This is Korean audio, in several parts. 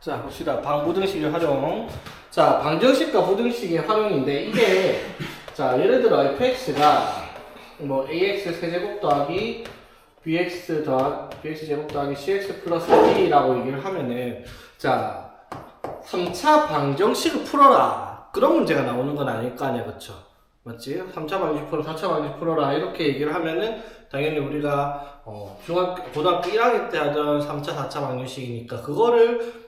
자, 봅시다. 방부등식의 활용. 자, 방정식과 부등식의 활용인데, 이게, 자, 예를 들어, fx가, 뭐, ax 세제곱 더하기, bx 제곱 더하기 cx 플러스 b라고 얘기를 하면은, 자, 3차 방정식을 풀어라. 그런 문제가 나오는 건 아닐 거 아니야, 그쵸? 맞지? 3차 방정식 풀어, 4차 방정식 풀어라. 이렇게 얘기를 하면은, 당연히 우리가, 고등학교 1학년 때 하던 3차, 4차 방정식이니까, 그거를,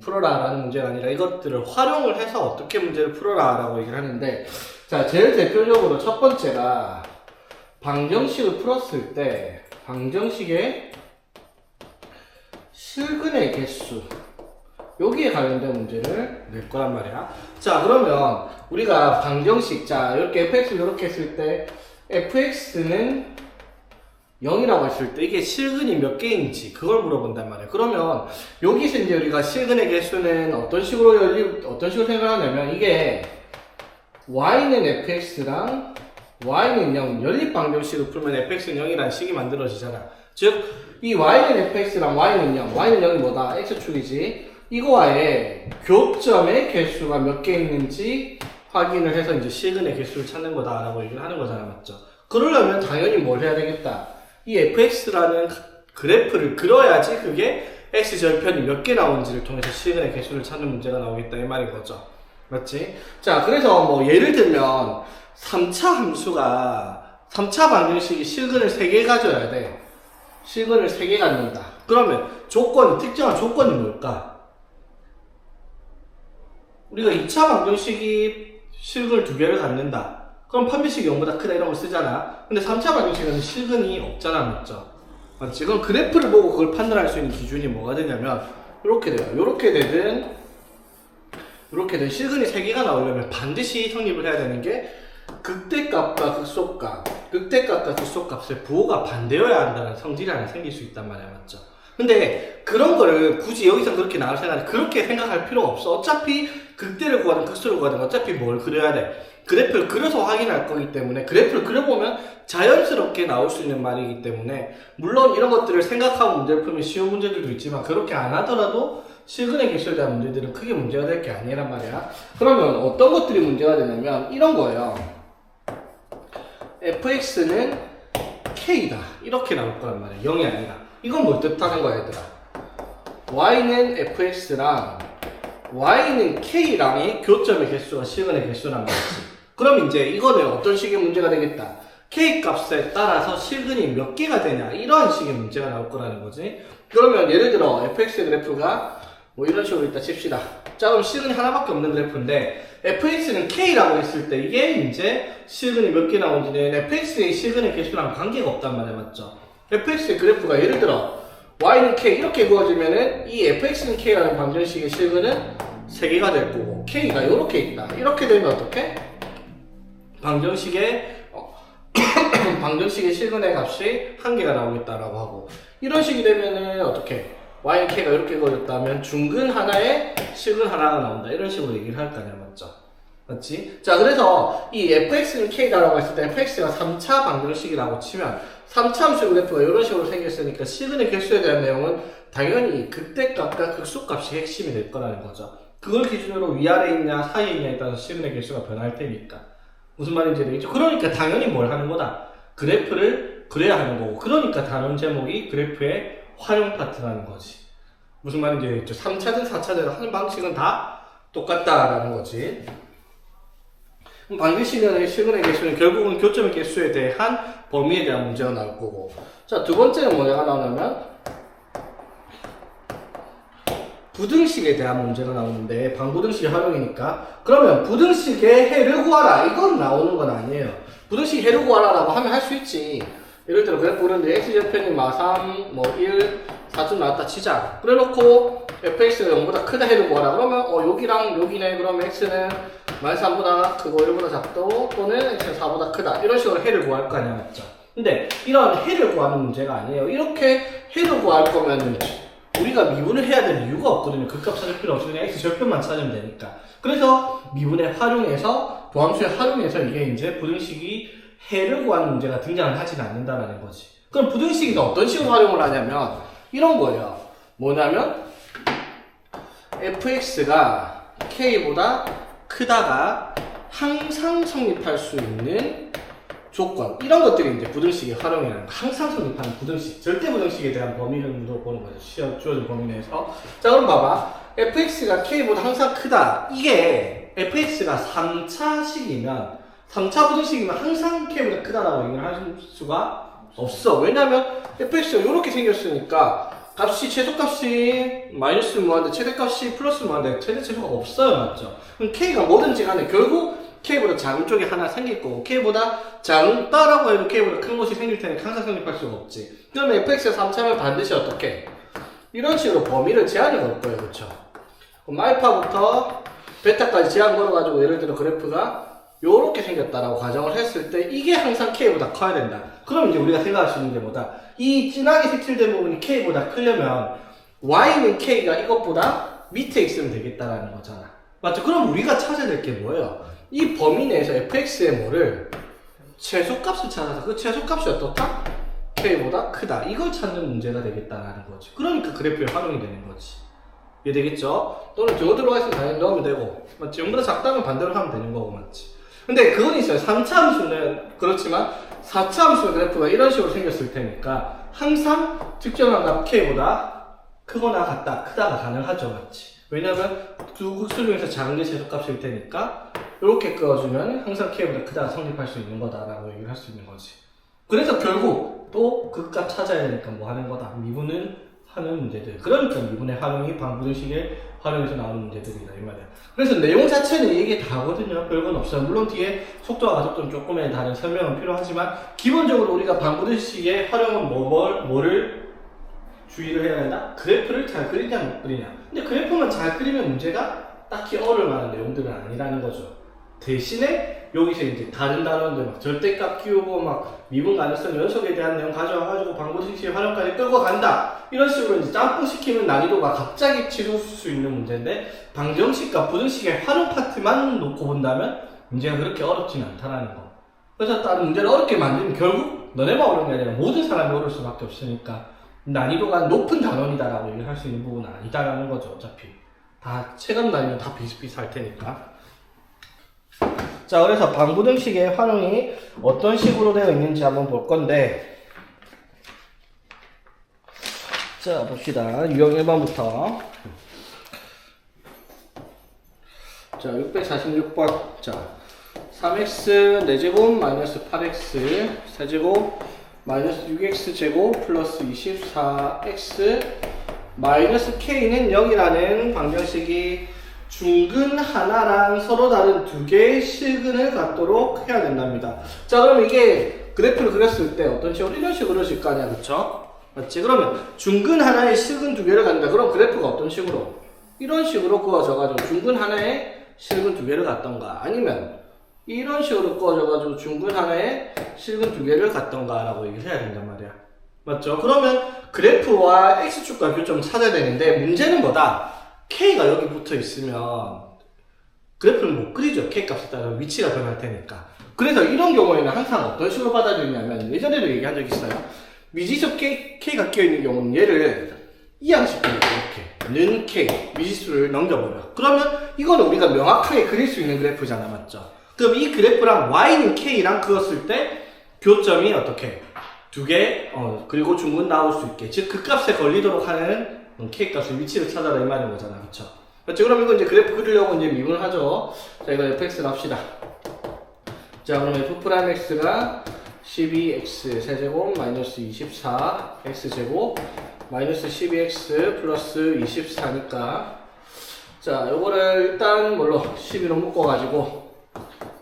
풀어라 라는 문제가 아니라 이것들을 활용을 해서 어떻게 문제를 풀어라 라고 얘기를 하는데, 자, 제일 대표적으로 첫 번째가 방정식을 풀었을 때 방정식의 실근의 개수, 여기에 관련된 문제를 낼 거란 말이야. 자, 그러면 우리가 방정식, 자, 이렇게 fx를 이렇게 했을 때 fx는 0이라고 했을 때 이게 실근이 몇 개인지 그걸 물어본단 말이에요. 그러면 여기서 이제 우리가 실근의 개수는 어떤 식으로 생각하냐면, 이게 y는 fx랑 y는 0, 연립방정식을 풀면 fx는 0이라는 식이 만들어지잖아. 즉, 이 y는 fx랑 y는 0, y는 0이 뭐다? x축이지. 이거와의 교점의 개수가 몇 개 있는지 확인을 해서 이제 실근의 개수를 찾는 거다라고 얘기를 하는 거잖아, 맞죠? 그러려면 당연히 뭘 해야 되겠다? 이 fx라는 그래프를 그려야지 그게 x절편이 몇 개 나오는지를 통해서 실근의 개수를 찾는 문제가 나오겠다, 이 말인 거죠. 맞지? 자, 그래서 뭐 예를 들면 3차 방정식이 실근을 3개 가져야 돼. 실근을 3개 갖는다. 그러면 특정한 조건이 뭘까? 우리가 2차 방정식이 실근을 2개를 갖는다. 그럼 판별식이 0보다 크다 이런 걸 쓰잖아. 근데 3차 방정식은 실근이 없잖아, 맞죠? 맞지? 그럼 그래프를 보고 그걸 판단할 수 있는 기준이 뭐가 되냐면, 이렇게 돼요. 이렇게 되든 실근이 3개가 나오려면 반드시 성립을 해야 되는 게 극대값과 극소값의 부호가 반대여야 한다는 성질이 하나 생길 수 있단 말이야, 맞죠? 근데 그런 거를 굳이 여기서 그렇게 나올 생각은 그렇게 생각할 필요가 없어. 어차피 극대를 구하든 극소를 구하든 어차피 뭘 그려야 돼? 그래프를 그려서 확인할 거기 때문에, 그래프를 그려보면 자연스럽게 나올 수 있는 말이기 때문에, 물론 이런 것들을 생각하고 문제를 풀면 쉬운 문제들도 있지만 그렇게 안 하더라도 실근의 개수에 대한 문제들은 크게 문제가 될 게 아니란 말이야. 그러면 어떤 것들이 문제가 되냐면 이런 거예요. fx는 k다 이렇게 나올 거란 말이야. 0이 아니라. 이건 뭘 뜻하는 거야, 얘들아? y는 fx랑 y는 k랑의 교점의 개수가 실근의 개수란 말이지. 그럼 이제 이거는 어떤 식의 문제가 되겠다? k 값에 따라서 실근이 몇 개가 되냐, 이런 식의 문제가 나올 거라는 거지. 그러면 예를 들어 fx 그래프가 뭐 이런 식으로 있다 칩시다. 자, 그럼 실근이 하나밖에 없는 그래프인데 fx는 k라고 했을 때 이게 이제 실근이 몇 개 나오는지는 fx의 실근의 개수랑 관계가 없단 말이야, 맞죠? fx의 그래프가 예를 들어 y는 k 이렇게 그어지면은 이 fx는 k라는 방정식의 실근은 3개가 될 거고 k가 이렇게 있다. 이렇게 되면 어떻게? 방정식의 실근의 값이 1개가 나오겠다라고 하고, 이런 식이 되면은 어떻게? y는 k가 이렇게 그어졌다면 중근 하나에 실근 하나가 나온다. 이런 식으로 얘기를 할 거 아니야, 맞죠? 맞지? 자, 그래서 이 fx는 k다라고 했을 때 fx가 3차 방정식이라고 치면 3차 함수 그래프가 이런 식으로 생겼으니까 실근의 개수에 대한 내용은 당연히 극대값과 극소값이 핵심이 될 거라는 거죠. 그걸 기준으로 위아래에 있냐 사이에 있냐에 따라서 실근의 개수가 변할 테니까. 무슨 말인지 되겠죠? 그러니까 당연히 뭘 하는 거다? 그래프를 그려야 하는 거고, 그러니까 다룬 제목이 그래프의 활용 파트라는 거지. 무슨 말인지 되겠죠? 3차든 4차든 하는 방식은 다 똑같다라는 거지. 방정식의 실근의 개수는 결국은 교점의 개수에 대한 범위에 대한 문제가 나올 거고. 자, 두 번째는 뭐가 나오냐면 부등식에 대한 문제가 나오는데, 방부등식의 활용이니까. 그러면 부등식의 해를 구하라, 이건 나오는 건 아니에요. 부등식 해를 구하라라고 하면 할 수 있지. 예를 들어 그래프 그렸는데 x절편이 3, 1, 4쯤 나왔다 치자. 그래놓고 fx가 0보다 크다 해를 구하라. 그러면 여기랑 여기네. 그러면 x는 -3보다 크고 1보다 작고, 또는 x는 4보다 크다. 이런 식으로 해를 구할 거 아니야, 맞죠? 근데 이런 해를 구하는 문제가 아니에요. 이렇게 해를 구할 거면은 우리가 미분을 해야 될 이유가 없거든요. 극값 찾을 필요 없이 그냥 x절편만 찾으면 되니까. 그래서 미분에 활용해서, 도함수에 활용해서 이게 이제 부등식이 해를 구하는 문제가 등장을 하지는 않는다라는 거지. 그럼 부등식이 어떤 식으로 활용을 하냐면 이런 거예요. 뭐냐면 fx가 k보다 크다가 항상 성립할 수 있는 조건, 이런 것들이 이제 부등식의 활용이라는 거. 항상 성립하는 부등식, 절대 부등식에 대한 범위를 물어보는 거죠. 시험 주어진 범위 내에서. 자, 그럼 봐봐. fx가 k보다 항상 크다. 이게 fx가 3차식이면, 3차 부등식이면 항상 k보다 크다라고 얘기를 할 수가 없어. 왜냐면 fx가 이렇게 생겼으니까 값이, 최소값이 마이너스 무한대, 최대값이 플러스 무한대, 최대 최소가 없어요. 맞죠? 그럼 k가 뭐든지 간에 결국 k보다 작은 쪽이 하나 생길 거고, k보다 작다라고 해도 k보다 큰 것이 생길 테니까 항상 성립할 수가 없지. 그러면 fx가 3차면 반드시 어떻게? 이런 식으로 범위를 제한을 걸 거예요. 그쵸? 그럼 알파부터 베타까지 제한 걸어가지고 예를 들어 그래프가 요렇게 생겼다라고 가정을 했을 때 이게 항상 k보다 커야 된다. 그럼 이제 우리가 생각할 수 있는 게 뭐다? 이 진하게 색칠된 부분이 k보다 크려면 y는 k가 이것보다 밑에 있으면 되겠다라는 거잖아. 맞죠? 그럼 우리가 찾아야 될 게 뭐예요? 이 범위 내에서 fx의 뭐를 최소값을 찾아서 그 최소값이 어떻다? k보다 크다. 이걸 찾는 문제가 되겠다라는 거지. 그러니까 그래프에 활용이 되는 거지. 이해되겠죠? 또는 저 들어가 있으면 당연히 넣으면 되고, 맞지? 0보다 작다면 반대로 하면 되는 거고, 맞지? 근데 그건 있어요. 3차 함수는 그렇지만 4차 함수의 그래프가 이런 식으로 생겼을 테니까 항상 특정한 값 k보다 크거나 같다, 크다가 가능하죠, 맞지? 왜냐면 두 극수 중에서 작은 게 최소값일 테니까 이렇게 그어주면 항상 k보다 크다가 성립할 수 있는 거다라고 얘기를 할 수 있는 거지. 그래서 결국 또 그 값 찾아야 되니까 뭐 하는 거다? 미분을 하는 문제들. 그러니까 미분의 활용이 방부등식의 활용에서 나오는 문제들이다 이 말이야. 그래서 내용 자체는 이게 다거든요. 별건 없어요. 물론 뒤에 속도와 가속도는 조금의 다른 설명은 필요하지만 기본적으로 우리가 방부등식의 활용은 뭐를 주의를 해야 된다? 그래프를 잘 그리냐 못 그리냐. 근데 그래프만 잘 그리면 문제가 딱히 어려울 만한 내용들은 아니라는 거죠. 대신에 여기서 이제 다른 단원들 막 절대값 키우고 막 미분 가능성 연속에 대한 내용 가져와가지고 방부등식의 활용까지 끌고 간다. 이런 식으로 이제 짬뽕 시키면 난이도가 갑자기 치솟을 수 있는 문제인데 방정식과 부등식의 활용 파트만 놓고 본다면 문제가 그렇게 어렵지는 않다라는 거. 그래서 다른 문제를 어렵게 만들면 결국 너네만 어려운 게 아니라 모든 사람이 어려울 수밖에 없으니까 난이도가 높은 단원이다라고 얘기할 수 있는 부분은 아니다라는 거죠. 어차피 다 체감 난이도 다 비슷비슷할 테니까. 자, 그래서 방부등식의 활용이 어떤 식으로 되어 있는지 한번 볼 건데, 자, 봅시다. 유형 1번부터. 자, 646번. 자, 3x 4제곱 마이너스 8x 세제곱 마이너스 6x 제곱 플러스 24x 마이너스 k는 0이라는 방정식이 중근 하나랑 서로 다른 두 개의 실근을 갖도록 해야 된답니다. 자, 그럼 이게 그래프를 그렸을 때 어떤 식으로 이런 식으로 그려질 거 아니야, 그쵸? 맞지? 그러면 중근 하나에 실근 두 개를 갖는다. 그럼 그래프가 어떤 식으로? 이런 식으로 그어져가지고 중근 하나에 실근 두 개를 갖던가, 아니면 이런 식으로 그어져가지고 중근 하나에 실근 두 개를 갖던가 라고 얘기를 해야 된단 말이야. 맞죠? 그러면 그래프와 x축과 교점을 찾아야 되는데 문제는 뭐다? k가 여기 붙어 있으면 그래프를 못 그리죠. k 값에 따라 위치가 변할 테니까. 그래서 이런 경우에는 항상 어떤 식으로 받아들이냐면, 예전에도 얘기한 적 있어요. 미지수 k가 끼어있는 경우는 얘를 이항식으로 이렇게 는 k 미지수를 넘겨버려. 그러면 이거는 우리가 명확하게 그릴 수 있는 그래프잖아, 맞죠? 그럼 이 그래프랑 y는 k랑 그었을 때 교점이 어떻게 두 개, 그리고 중근 나올 수 있게, 즉 그 값에 걸리도록 하는 k값의 위치를 찾아라 이 말인 거잖아, 그쵸? 맞죠? 그럼 이거 이제 그래프 그리려고 이제 미분을 하죠. 자, 이거 fx를 합시다. 자, 그럼 f'x가 12x 세제곱 마이너스 24x 제곱 마이너스 12x 플러스 24니까, 자, 요거를 일단 뭘로 12로 묶어가지고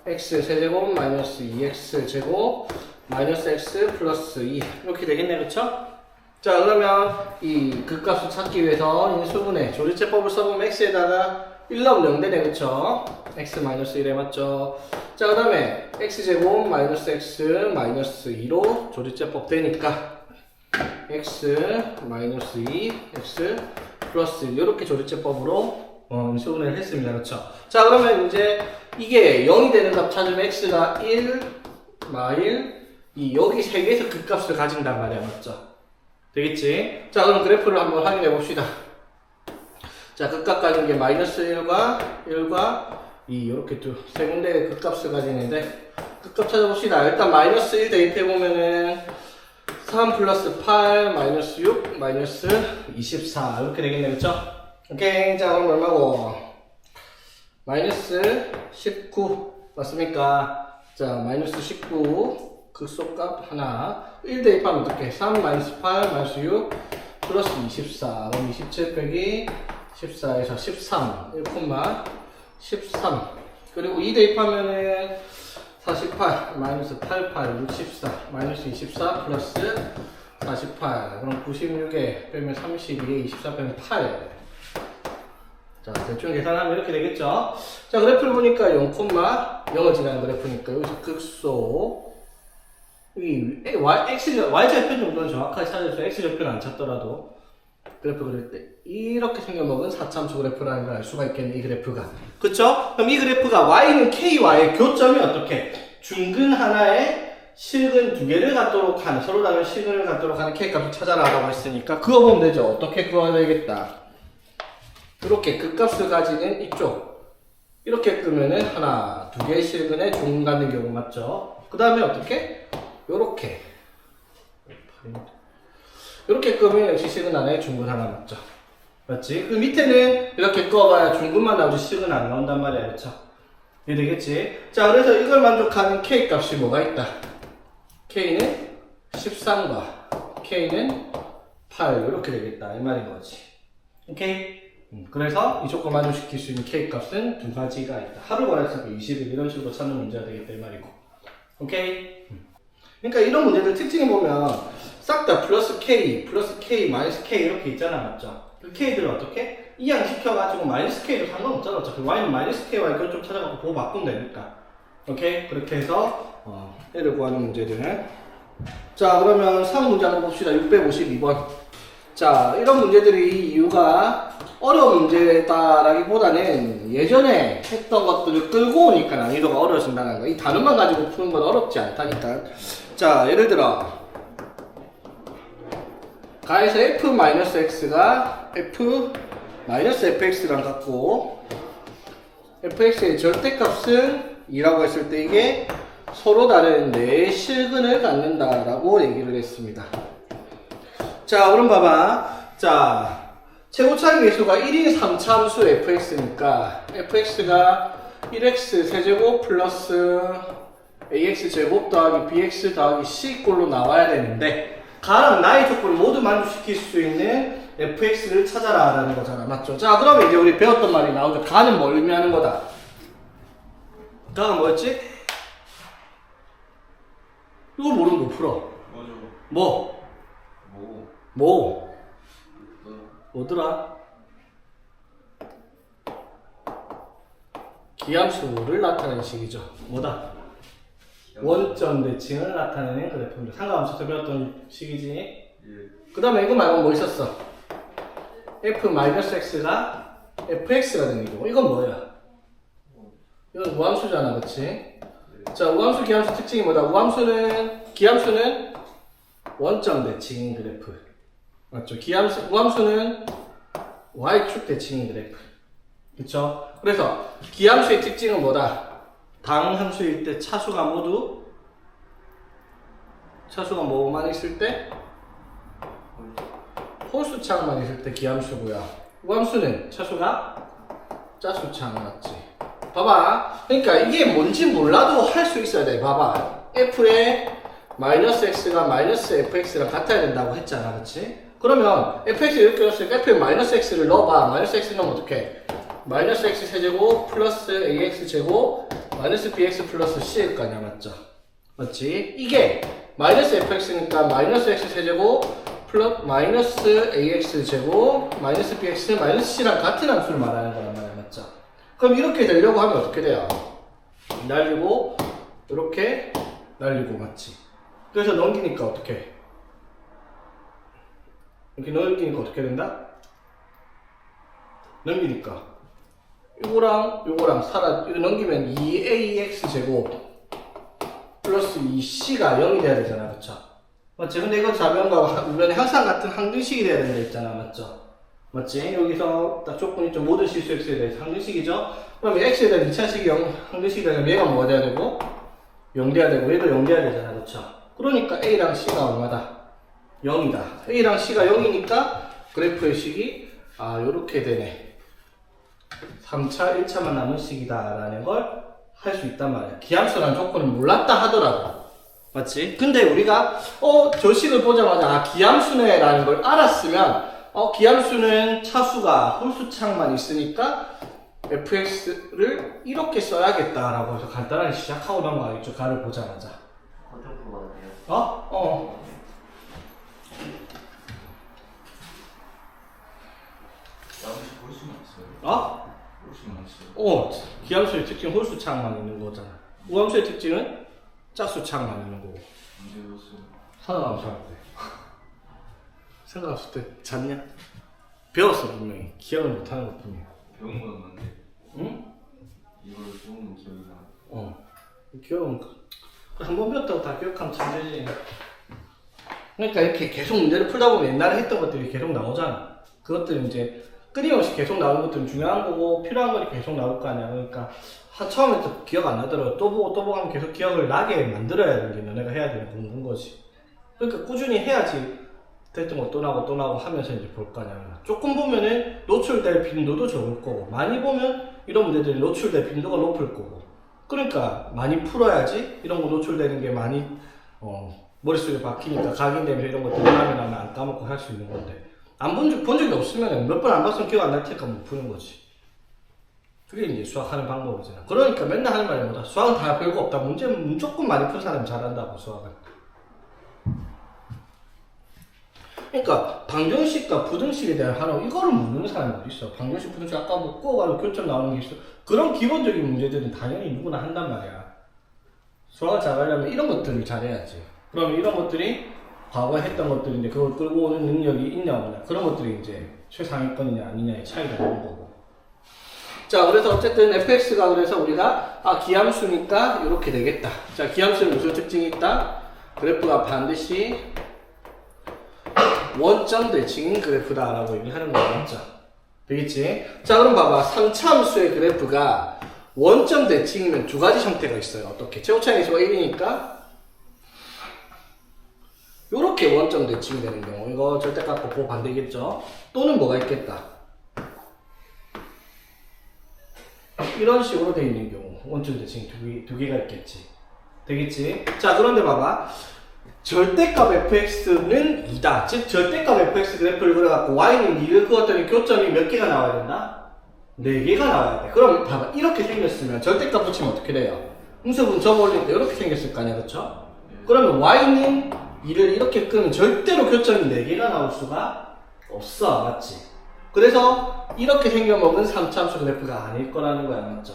x 세제곱 마이너스 2x 제곱 마이너스 x 플러스 2 이렇게 되겠네, 그쵸? 자, 그러면 이 극값을 찾기 위해서 인수분해 조리제법을 써보면 x에다가 1 넣으면 0 되네, 그쵸? x 마이너스 1에 맞죠? 자, 그 다음에 x제곱 마이너스 x 마이너스 2로 조리제법 되니까 x 마이너스 2 x 플러스 1 이렇게 조리제법으로 인수분해를 했습니다, 그쵸? 자, 그러면 이제 이게 0이 되는 값 찾으면 x가 1 마일 여기 세 개에서 극값을 가진단 말이야, 맞죠? 되겠지? 자, 그럼 그래프를 한번 확인해 봅시다. 자, 극값 가진 게 마이너스 1과 2 이렇게 세 군데의 극값을 가지는데 극값 찾아봅시다. 일단 마이너스 1 대입해보면은 3 플러스 8 마이너스 6 마이너스 24 이렇게 되겠네, 그쵸? 오케이. 자, 그럼 얼마고? 마이너스 19 맞습니까? 자, 마이너스 19 극소값 하나 1 대입하면 어떻게? 3 마이너스 8 마이너스 6 플러스 24 그럼 27 빼기 14에서 13 1,13 그리고 2 대입하면은 48 마이너스 88 64 마이너스 24 플러스 48 그럼 96에 빼면 32에 24 빼면 8 자, 대충 계산하면 이렇게 되겠죠? 자, 그래프를 보니까 0,0을 지나는 그래프니까 여기서 극소 이 y좌표 정도는 정확하게 찾아줘서 x좌표는 안 찾더라도 그래프 그릴 때 이렇게 생겨먹은 4참수 그래프라는 걸 알 수가 있겠네, 이 그래프가. 그쵸? 그럼 이 그래프가 y는 ky의 교점이 어떻게? 중근 하나에 실근 두 개를 갖도록 하는, 서로 다른 실근을 갖도록 하는 k값을 찾아라 라고 했으니까 그거 보면 되죠. 어떻게 그거 되겠다. 이렇게 극값을 가지는 이쪽 이렇게 끄면은 하나, 두 개의 실근에 중근 갖는 경우 맞죠? 그 다음에 어떻게? 요렇게 끄면 역시 실근 하나에 중근 하나 맞죠? 맞지? 그 밑에는 이렇게 꺼봐야 중근만 나오지 실근 안 나온단 말이야, 그쵸? 이해되겠지? 자, 그래서 이걸 만족하는 k 값이 뭐가 있다? k는 13과 k는 8 이렇게 되겠다 이 말인 거지. 오케이? 그래서 이 조건 만족시킬 수 있는 k 값은 두 가지가 있다. 하루 관해서 20일 이런 식으로 찾는 문제가 되겠다 이 말이고. 오케이? 그러니까 이런 문제들 특징을 보면 싹 다 플러스 k 마이너스 k 이렇게 있잖아, 맞죠? 그 k들을 어떻게? 이항시켜가지고 마이너스 k도 상관없잖아. 어차피 y는 마이너스 k와 이걸 좀 찾아가고 보고 바꾸면 되니까. 오케이? 그렇게 해서 얘를 구하는 문제들은 자, 그러면 3문제 한번 봅시다. 652번. 자, 이런 문제들이 이유가 어려운 문제다라기보다는 예전에 했던 것들을 끌고 오니까 난이도가 어려워진다는 거. 이 단어만 가지고 푸는 건 어렵지 않다니까. 자, 예를 들어 가에서 f-x가 f-fx랑 같고 fx의 절대값은 2라고 했을 때 이게 서로 다른 네 실근을 갖는다라고 얘기를 했습니다. 자, 그럼 봐봐. 자, 최고차의 개수가 1인 3차함수 fx니까 fx가 1x 세제곱 플러스 ax 제곱 더하기 bx 더하기 c 꼴로 나와야 되는데 가랑 나의 조건을 모두 만족시킬 수 있는 fx를 찾아라 라는 거잖아, 맞죠? 자, 그러면 이제 우리 배웠던 말이 나오죠. 가는 뭘 의미하는 거다? 가가 뭐였지? 이걸 모르는 거 풀어. 뭐죠? 뭐더라? 기함수를 나타내는 식이죠. 뭐다? 원점 대칭을 나타내는 그래프입니다. 상가함수에서 배웠던 식이지. 예. 그 다음에 이거 말고 뭐 있었어? f-x가 fx가 되는 거고. 이건 뭐야? 이건 우함수잖아, 그치? 자, 우함수, 기함수 특징이 뭐다? 기함수는 원점 대칭인 그래프. 맞죠? 우함수는 y축 대칭인 그래프. 그쵸? 그래서 기함수의 특징은 뭐다? 당함수일 때 차수가 뭐만 있을 때? 홀수창만 있을 때 기함수고요. 우함수는 차수가 짜수창 맞지? 봐봐. 그러니까 이게 뭔지 몰라도 할 수 있어야 돼. 봐봐. f의 마이너스 x가 마이너스 fx랑 같아야 된다고 했잖아, 그치? 그러면 fx 이렇게 넣었으니까 f에 마이너스 x를 넣어봐. 마이너스 x 넣으면 어떡해? 마이너스 x 세제곱 플러스 ax 제곱 마이너스 bx 플러스 c일 거 아니야, 맞죠? 맞지? 이게 마이너스 fx니까 마이너스 x 세제곱 플러스 마이너스 ax 제곱 마이너스 bx 마이너스 c랑 같은 함수를 말하는 거란 말이야, 맞죠? 그럼 이렇게 되려고 하면 어떻게 돼요? 날리고 이렇게 날리고, 맞지? 그래서 넘기니까 어떻게? 이렇게 넘기니까 어떻게 된다? 넘기니까 요거랑 이거 넘기면 2ax 제곱 플러스 2c가 0이 돼야 되잖아, 그쵸? 맞지? 근데 이건 좌변과 우변의 항상 같은 항등식이 돼야 된다 했잖아, 맞죠? 맞지? 여기서 딱 조건이 있죠. 모든 실수 x에 대해서 항등식이죠. 그럼 x에 대한 2차식이 항등식이 되면 얘가 뭐가 돼야 되고 0 돼야 되고 얘도 0 돼야 되잖아. 그렇죠? 그러니까 a랑 c가 얼마다? 0이다. a랑 c가 0이니까 그래프의 식이 요렇게 되네. 3차, 1차만 남은 식이다 라는 걸 할 수 있단 말이야. 기함수라는 조건을 몰랐다 하더라도. 맞지? 근데 우리가 저 식을 보자마자 기함수네 라는 걸 알았으면 기함수는 차수가 홀수창만 있으니까 fx를 이렇게 써야겠다라고 해서 간단하게 시작하고 넘어가겠죠. 가를 보자마자. 어떤 거 같아요? 야무지 훨씬 많았어요. 훨씬 많았어요. 기함수의 특징은 홀수창만 있는 거잖아. 우함수의 특징은 짝수창만 있는 거고. 언제 배웠어요? 산업함수 할 때. 생각 없을 때 잤냐? 배웠어 분명히. 기억을 못하는 것 뿐이야. 배운 건 맞는데 응? 이걸 조금 기억이 나. 기억은 한 번 배웠다고 다 기억하면 참 되지. 그러니까 이렇게 계속 문제를 풀다 보면 옛날에 했던 것들이 계속 나오잖아. 그것들은 이제 끊임없이 계속 나오는 것들은 중요한 거고 필요한 거니 계속 나올 거 아니야. 그러니까 처음에 기억 안 나더라도 또 보고 하면 계속 기억을 나게 만들어야 되는 게 너네가 해야 되는 공부인 거지. 그러니까 꾸준히 해야지 됐던 거 또 나고 하면서 이제 볼 거 아니야. 조금 보면은 노출될 빈도도 적을 거고 많이 보면 이런 문제들이 노출될 빈도가 높을 거고. 그러니까 많이 풀어야지 이런 거 노출되는 게 많이 머릿속에 박히니까 각인되면서 이런 거 들어가면 안 까먹고 할 수 있는 건데 본 적이 없으면 몇 번 안 봤으면 기억 안 날 테니까 못 푸는 거지. 그게 이제 수학하는 방법이잖아. 그러니까 맨날 하는 말이 뭐다. 수학은 다 별거 없다. 문제는 무조건 많이 푼 사람이 잘한다고 수학은. 그러니까 방정식과 부등식에 대한 하나 이거를 묻는 사람이 어디 있어? 방정식, 부등식 아까 묻고 가지고 교점 나오는 게 있어. 그런 기본적인 문제들은 당연히 누구나 한단 말이야. 수학을 잘하려면 이런 것들을 잘해야지. 그러면 이런 것들이 과거에 했던 것들인데 그걸 끌고 오는 능력이 있냐 없냐 그런 것들이 이제 최상위권이냐 아니냐의 차이가 나는 거고. 자, 그래서 어쨌든 fx가 그래서 우리가 기함수니까 이렇게 되겠다. 자, 기함수는 무슨 특징이 있다? 그래프가 반드시 원점 대칭인 그래프다 라고 얘기하는 거야. 맞죠? 되겠지? 자, 그럼 봐봐. 3차 함수의 그래프가 원점 대칭이면 두 가지 형태가 있어요. 어떻게? 최고차의 수가 1이니까 요렇게 원점 대칭이 되는 경우 이거 절대값 곱고 반대겠죠? 또는 뭐가 있겠다. 이런 식으로 되어 있는 경우 원점 대칭이 두 개가 있겠지. 되겠지? 자, 그런데 봐봐. 절대값 fx는 2다. 즉 절대값 fx 그래프를 그려갖고 y는 2를 그었더니 교점이 몇 개가 나와야 된다? 4개가 나와야 돼. 그럼 봐봐. 이렇게 생겼으면 절대값 붙이면 어떻게 돼요? 음수분 접어올릴 때 이렇게 생겼을 거 아니야. 그쵸? 그러면 y는 2를 이렇게 끄면 절대로 교점이 4개가 나올 수가 없어. 맞지? 그래서 이렇게 생겨먹은 3차함수 그래프가 아닐 거라는 거야. 맞죠?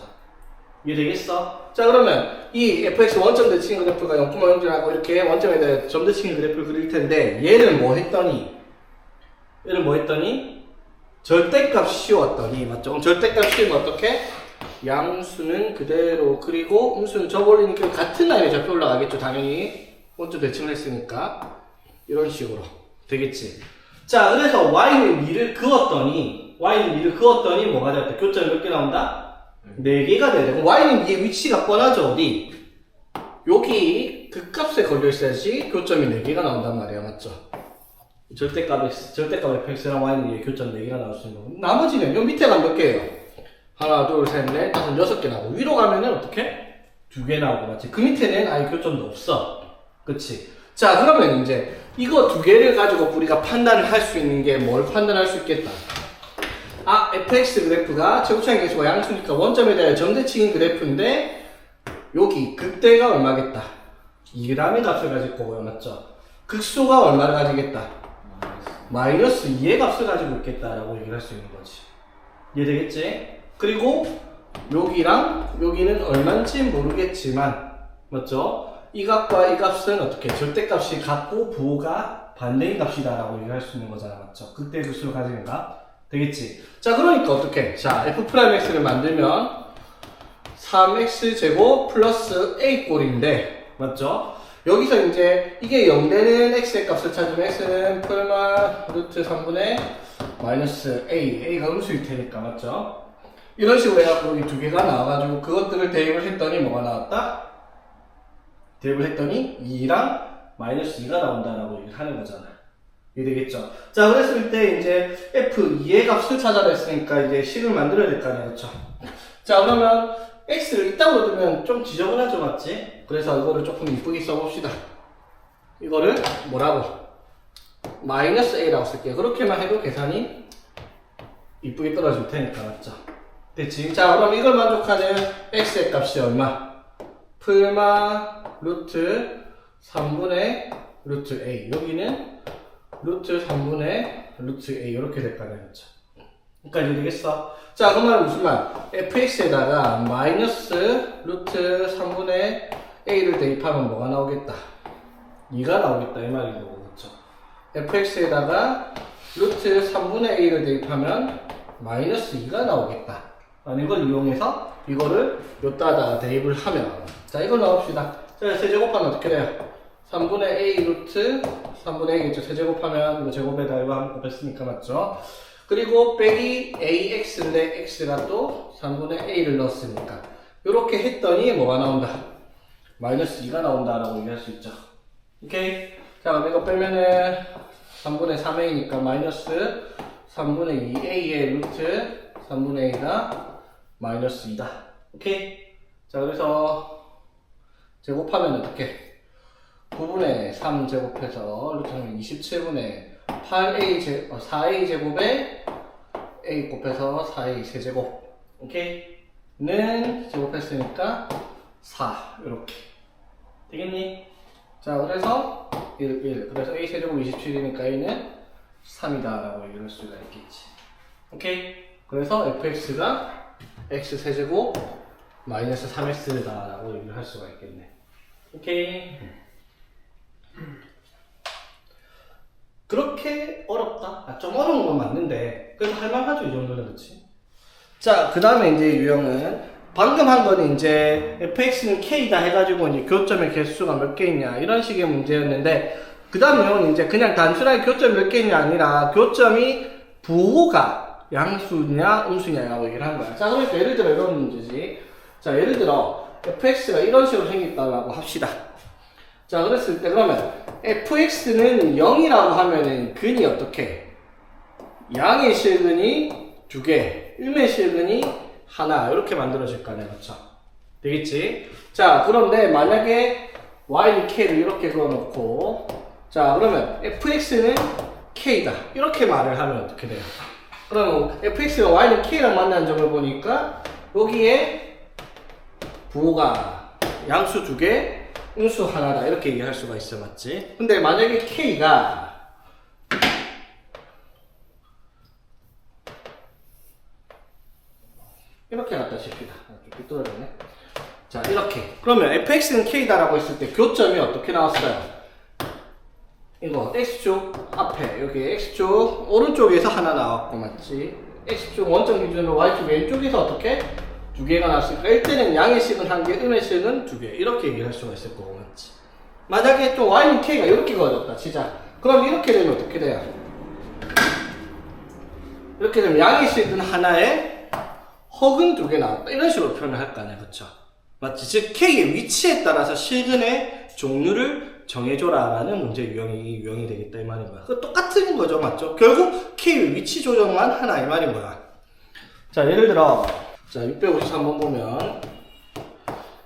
이해되겠어? 자, 그러면 이 fx 원점 대칭 그래프가 0,0하고 이렇게 원점에 대해 점 대칭 그래프를 그릴 텐데 얘를 뭐 했더니 절대값 씌웠더니 맞죠? 그럼 절대값 씌우면 어떻게? 양수는 그대로 그리고 음수는 접어올리니까 같은 라인에 접혀 올라가겠죠. 당연히 원점 대칭을 했으니까 이런 식으로 되겠지. 자, 그래서 y는 2를 그었더니 뭐가 되었다? 교점이 몇 개 나온다? 4개가 돼야 돼. 그럼 y는 2의 위치가 뻔하죠. 어디? 여기 그 값에 걸려 있어야지 교점이 4개가 나온단 말이야. 맞죠? 절대값 fx랑 y는 2의 교점 4개가 나올 수 있는 거고 나머지는 요 밑에 가면 몇 개예요? 하나, 둘, 셋, 넷, 다섯, 6개 나오고 위로 가면은 어떻게? 2개 나오고 맞지? 그 밑에는 아예 교점도 없어. 그치? 자, 그러면 이제 이거 2개를 가지고 우리가 판단을 할 수 있는 게 뭘 판단할 수 있겠다? fx 그래프가 최고차의 개수가 양수니까 원점에 대한 점대칭인 그래프인데 여기 극대가 얼마겠다? 2g의 값을 가질 거고요. 맞죠? 극소가 얼마를 가지겠다? 마이너스 2의 값을 가지고 있겠다라고 얘기를 할 수 있는 거지. 이해되겠지? 그리고 여기랑 여기는 얼마인지 모르겠지만 맞죠? 이 값과 이 값은 어떻게? 절대값이 같고 부호가 반대인 값이다 라고 얘기할 수 있는 거잖아. 맞죠? 극대 극수를 가지는 값. 되겠지? 자, 그러니까 어떻게? 자, f'x를 만들면 3x제곱 플러스 a꼴인데 맞죠? 여기서 이제 이게 0되는 x의 값을 찾으면 x는 펄마 루트 3분의 마이너스 A가 음수일 테니까, 맞죠? 이런 식으로 해갖고 이 두 개가 나와가지고 그것들을 대입을 했더니 뭐가 나왔다? 대입을 했더니 2랑 마이너스 2가 나온다라고 얘기를 하는 거잖아. 이해되겠죠? 자, 그랬을 때 이제 F2의 값을 찾아라 했으니까 이제 식을 만들어야 될 거 아니야, 그쵸? 자, 그러면 X를 이따구로 두면 좀 지저분하죠, 맞지? 그래서 이거를 조금 이쁘게 써봅시다. 이거를 뭐라고? 마이너스 A라고 쓸게요. 그렇게만 해도 계산이 이쁘게 떨어질 테니까, 맞죠? 됐지? 자, 그럼 이걸 만족하는 X의 값이 얼마? 풀마 루트 3분의 루트 A. 여기는 루트 3분의 루트 A. 이렇게 될 거 아니야, 그쵸? 여기까지 되겠어? 자, 그 말은 무슨 말? fx에다가 마이너스 루트 3분의 A를 대입하면 뭐가 나오겠다? 2가 나오겠다, 이 말인 거고, 그쵸? fx에다가 루트 3분의 A를 대입하면 마이너스 2가 나오겠다. 라는 걸 이용해서 이거를 요따다가 대입을 하면, 자, 이걸 넣읍시다. 자, 세제곱하면 어떻게 돼요? 3분의 A 루트 3분의 A겠죠. 세제곱하면 이거 제곱에다 이거 한번 곱했으니까 맞죠? 그리고 빼기 AX인데 X가 또 3분의 A를 넣었으니까 이렇게 했더니 뭐가 나온다? 마이너스 2가 나온다라고 얘기할 수 있죠. 오케이? 자, 그럼 이거 빼면은 3분의 3A니까 마이너스 3분의 2A의 루트 3분의 A가 마이너스 2다. 오케이? 자, 그래서 제곱하면 어떻게? 9분의 3 제곱해서 루트는 27분의 4A 제곱에 A 곱해서 4A 세제곱. 오케이? 는 제곱했으니까 4. 이렇게. 되겠니? 자, 그래서 1. 그래서 A 세제곱 27이니까 A는 3이다 라고 얘기할 수가 있겠지. 오케이? 그래서 fx가 x 세제곱 마이너스 3x다 라고 얘기를 할 수가 있겠네. 오케이? 그렇게 어렵다? 아, 좀 어려운 건 맞는데 그래도 할만하죠, 이 정도는. 그렇지? 자, 그 다음에 이제 유형은 방금 한 거는 이제 fx는 k다 해가지고 이제 교점의 개수가 몇 개 있냐 이런 식의 문제였는데, 그 다음 유형은 이제 그냥 단순하게 교점이 몇 개 있냐 아니라 교점이 부호가 양수냐 음수냐라고 얘기를 한 거야. 자, 그러니까 예를 들어 이런 문제지. 자, 예를 들어 fx가 이런 식으로 생겼다고 합시다. 자, 그랬을 때 그러면 fx는 0이라고 하면은 근이 어떻게? 양의 실근이 2개, 음의 실근이 하나, 이렇게 만들어질 거 아니야, 그쵸? 되겠지? 자, 그런데 만약에 y는 k를 이렇게 그어놓고, 자, 그러면 fx는 k다, 이렇게 말을 하면 어떻게 돼요? 그러면 fx가 y는 k랑 만나는 점을 보니까 여기에 부호가 양수 2개, 음수 하나다, 이렇게 얘기할 수가 있어, 맞지? 근데 만약에 k가 이렇게 갖다 칩시다. 좀 삐뚤어졌네. 자, 이렇게. 그러면 fx는 k다라고 했을 때 교점이 어떻게 나왔어요? 이거 x축 앞에, 여기 x축 오른쪽에서 하나 나왔고, 맞지? x축 원점 기준으로 y축 왼쪽에서 어떻게? 2개가 나왔으니까 1대는 양의 식은 1개, 음의 식은 2개, 이렇게 얘기할 수가 있을 거고, 맞지? 만약에 또 y는 k가 이렇게 그어졌다 치자. 그럼 이렇게 되면 어떻게 돼요? 이렇게 되면 양의 식은 하나에 허근 2개 나왔다, 이런 식으로 표현을 할 거 아니야, 그쵸? 맞지? 즉 k의 위치에 따라서 실근의 종류를 정해줘라 라는 문제 유형이 되겠다 이 말인 거야. 그 똑같은 거죠, 맞죠? 결국 k의 위치 조정만 하나 이 말인 거야. 자, 예를 들어 자, 653번 보면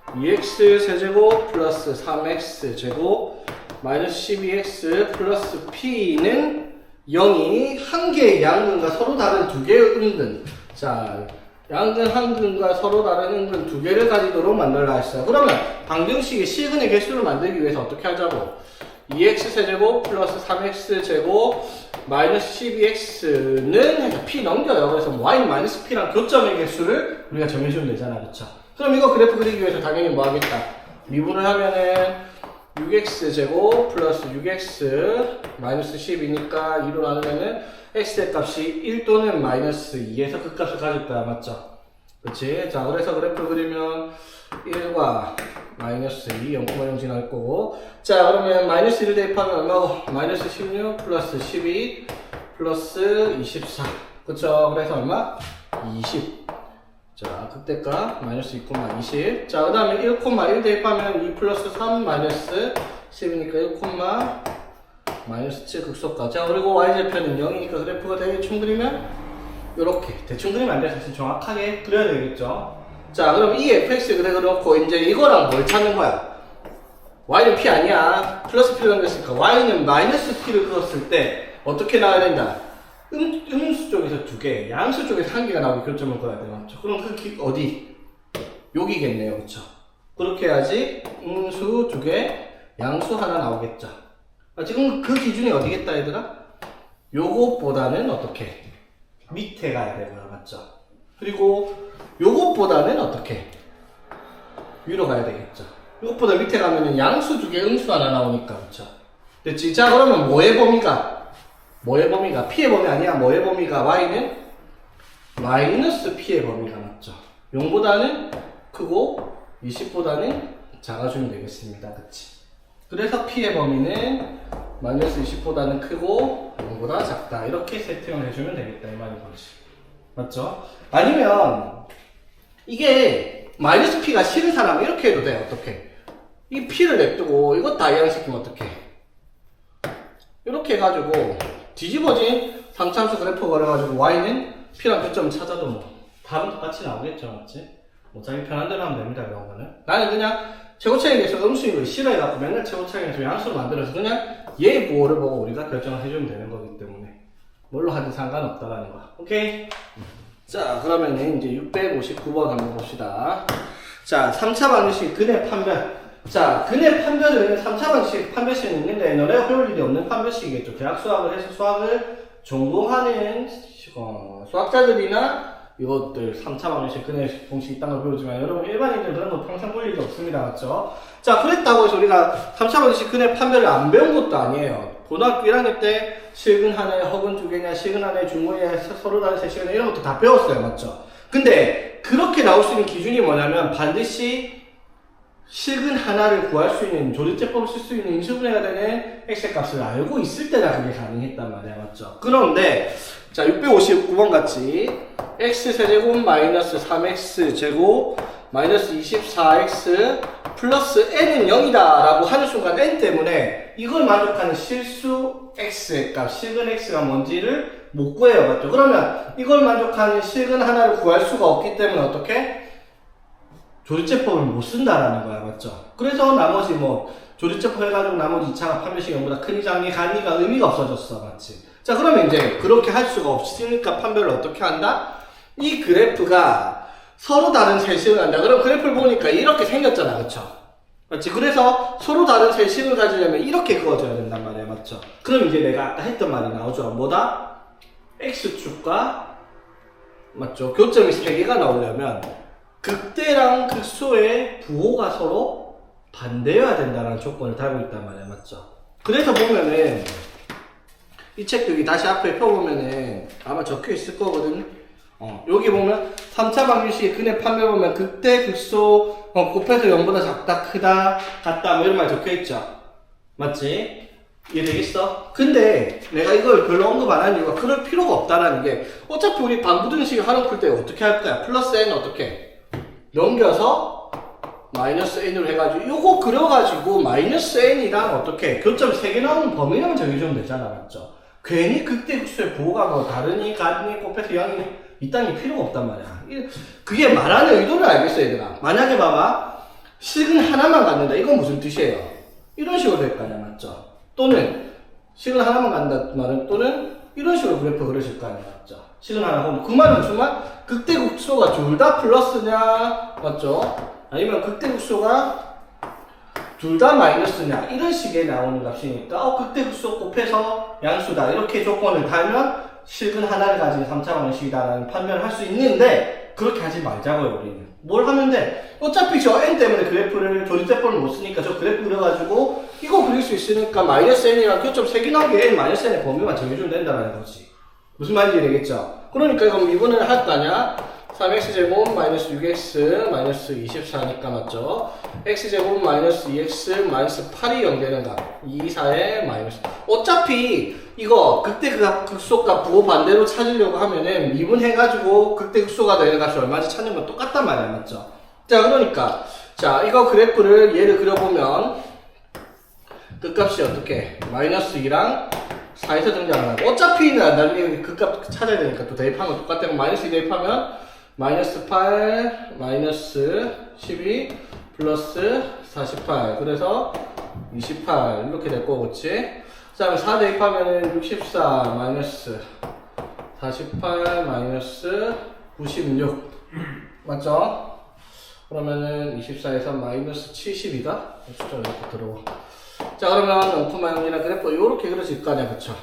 2x 세제곱 플러스 3x 제곱 마이너스 12x 플러스 p는 0이 한 개의 양근과 서로 다른 2개의 음근. 자, 양근 한 근과 서로 다른 음근 2개를 가지도록 만들라 했어요. 그러면 방정식의 실근의 개수를 만들기 위해서 어떻게 하자고? 2x 세제곱 플러스 3x 제곱 마이너스 12x는 p 넘겨요. 그래서 y는 마이너스 p랑 교점의 개수를 우리가 정해주면 되잖아, 그쵸? 그럼 이거 그래프 그리기 위해서 당연히 뭐 하겠다? 미분을 하면은 6x 제곱 플러스 6x 마이너스 10이니까 2로 나누면은 x의 값이 1 또는 마이너스 2에서 그 값을 가질 거야, 맞죠? 그치? 자, 그래서 그래프 그리면 1과 마이너스 2, 0,0 지날 거고. 자, 그러면 마이너스 1 대입하면 얼마고? 마이너스 16 플러스 12 플러스 24. 그쵸? 그래서 얼마? 20. 자, 그때가 마이너스 2,20. 자, 그 다음에 1,1 대입하면 2 플러스 3 마이너스 10이니까 1, 마이너스 7 극소가. 자, 그리고 y절편은 0이니까 그래프가 대충 그리면 요렇게. 대충 그리면 안 돼. 사실 정확하게 그려야 되겠죠. 자, 그럼 이 fx 그래 그렇고 이제 이거랑 뭘 찾는 거야? y는 p 아니야. 플러스 p를 넘겼으니까 y는 마이너스 p를 그었을 때 어떻게 나와야 된다? 음수 쪽에서 2개, 양수 쪽에서 1개가 나오게 교점을 그어야 돼요. 맞죠? 그럼 그 어디? 여기겠네요. 그쵸? 그렇게 해야지 음수 2개, 양수 하나 나오겠죠. 아, 지금 그 기준이 어디겠다 얘들아? 요것보다는 어떻게? 밑에 가야 되고요. 맞죠? 그리고 요것보다는 어떻게? 위로 가야 되겠죠. 요것보다 밑에 가면은 양수 2개, 음수 하나 나오니까. 그쵸? 됐지? 자, 그러면 뭐의 범위가? p의 범위 아니야. 뭐의 범위가? y는 마이너스 p의 범위가 맞죠. 0보다는 크고 20보다는 작아주면 되겠습니다. 그치? 그래서 p의 범위는 마이너스 20보다는 크고 0보다 작다. 이렇게 세팅을 해주면 되겠다. 이 말인 거지. 맞죠? 아니면 이게 마이너스 p가 싫은 사람 이렇게 해도 돼. 어떻게? 이 p를 냅두고 이것 다 이항시키면 어떻게? 이렇게 해가지고 뒤집어진 3차함수 그래프 걸어가지고 y는 p랑 교점을 찾아도 뭐 답은 똑같이 나오겠죠. 맞지? 뭐 자기 편한 대로 하면 됩니다. 그런 거는. 나는 그냥 최고차익에서 음수인 걸 싫어해갖고 맨날 최고차익에서 양수로 만들어서 그냥 얘 부호를 보고 우리가 결정을 해주면 되는 거기 때문에 뭘로 하든 상관없다라는 거야. 오케이? 자, 그러면 이제 659번 한번 봅시다. 자, 3차 방정식 근의 판별. 자, 근의 판별은 3차 방정식 판별식이 있는데 너네가 배울 일이 없는 판별식이겠죠. 대학 수학을 해서 수학을 전공하는 수학자들이나 이것들 3차 방정식 근의 공식 있다는 걸 배우지만 여러분 일반인들 그런 거 평생 볼 일이 없습니다. 맞죠? 자, 그랬다고 해서 우리가 3차 방정식 근의 판별을 안 배운 것도 아니에요. 고등학교 1학년 때 실근 하나에 허근 2개냐, 실근 하나에 중근이냐, 서로 다른 세시간이냐 이런 것도 다 배웠어요. 맞죠? 근데 그렇게 나올 수 있는 기준이 뭐냐면 반드시 실근 하나를 구할 수 있는 조리제법을 쓸 수 있는 인수분해가 되는 x의 값을 알고 있을 때나 그게 가능했단 말이야. 맞죠? 그런데 자 659번 같이 x세제곱 마이너스 3x제곱 마이너스 24x 플러스 n은 0이다 라고 하는 순간 n 때문에 이걸 만족하는 실수 x의 값, 실근 x가 뭔지를 못 구해요. 맞죠? 그러면 이걸 만족하는 실근 하나를 구할 수가 없기 때문에 어떻게? 조리제법을 못 쓴다라는 거야. 맞죠? 그래서 나머지 뭐 조리제법 해가지고 나머지 2차가 판별식이 0보다 크니 작니 가니가 의미가 없어졌어. 맞지? 자, 그러면 이제 그렇게 할 수가 없으니까 판별을 어떻게 한다? 이 그래프가 서로 다른 세식을 한다. 그럼 그래프를 보니까 이렇게 생겼잖아. 그쵸? 맞지? 그래서 서로 다른 세식을 가지려면 이렇게 그어줘야 된단 말이야. 맞죠? 그럼 이제 내가 아까 했던 말이 나오죠. 뭐다? x축과 맞죠? 교점이 3개가 나오려면 극대랑 극소의 부호가 서로 반대여야 된다는 조건을 달고 있단 말이야. 맞죠? 그래서 보면은 이 책도 여기 다시 앞에 펴보면은 아마 적혀 있을 거거든. 여기 보면 3차 방정식의 근의 판별 보면 극대 극소 곱해서 0보다 작다 크다 같다 뭐 이런 말 적혀 있죠. 맞지? 이해되겠어? 근데 내가 이걸 별로 언급 안 하는 이유가 그럴 필요가 없다라는 게 어차피 우리 반부등식 활용 풀 때 어떻게 할 거야? 플러스 n 어떻게? 넘겨서 마이너스 n으로 해가지고 요거 그려가지고 마이너스 n이랑 어떻게 교점 3개 나오는 범위만 정해주면 되잖아. 맞죠? 괜히 극대 극소의 부호가 뭐 다르니 가니 곱해서 0이니 이딴 게 필요가 없단 말이야. 그게 말하는 의도를 알겠어 얘들아. 만약에 봐봐 식은 하나만 갖는다. 이건 무슨 뜻이에요? 이런 식으로 될 거 아니야. 맞죠? 또는 식은 하나만 갖는다 말은 또는 이런 식으로 그래프 그려질 거 아니야. 맞죠? 식은 하나 그럼 그 말은 무슨 말? 극대 극소가 둘 다 플러스냐 맞죠? 아니면 극대 극소가 둘 다 마이너스냐 이런 식의 나오는 값이니까 극대 극소 곱해서 양수다 이렇게 조건을 달면 실근 하나를 가진 3차 방정식이다라는 판별을 할 수 있는데 그렇게 하지 말자고요. 우리는 뭘 하면 돼? 어차피 저 n 때문에 그래프를 조리제법을 못 쓰니까 저 그래프 그려가지고 이거 그릴 수 있으니까 마이너스 n이랑 교점 3개 나오게 n 마이너스 n의 범위만 정해주면 된다는 거지. 무슨 말인지 되겠죠? 그러니까 이건 미분을 할 거 아니야? 3x제곱 마이너스 6x 마이너스 24니까 맞죠? x제곱 마이너스 2x 마이너스 8이 0 되는 값 2, 4의 마이너스. 어차피 이거 극대 극소값 부호 반대로 찾으려고 하면은 미분해가지고 극대 극소가 되는 값이 얼마인지 찾는 건 똑같단 말이야, 맞죠? 자, 그러니까 자 이거 그래프를 얘를 그려보면 극값이 어떻게 마이너스 2랑 4에서 등장하는 어차피 나중에 극값 찾아야 되니까 또 대입하면 똑같다고 마이너스 2 대입하면 마이너스 8 마이너스 12 플러스 48 그래서 28 이렇게 될 거고 그치? 그 다음에 4 대입하면은 64 마이너스 48 마이너스 96 맞죠? 그러면은 24에서 마이너스 72가 숫자가 이렇게 들어와. 자 그러면 오프마이너이나 그래프 이렇게 그려질 거 아니야 그쵸?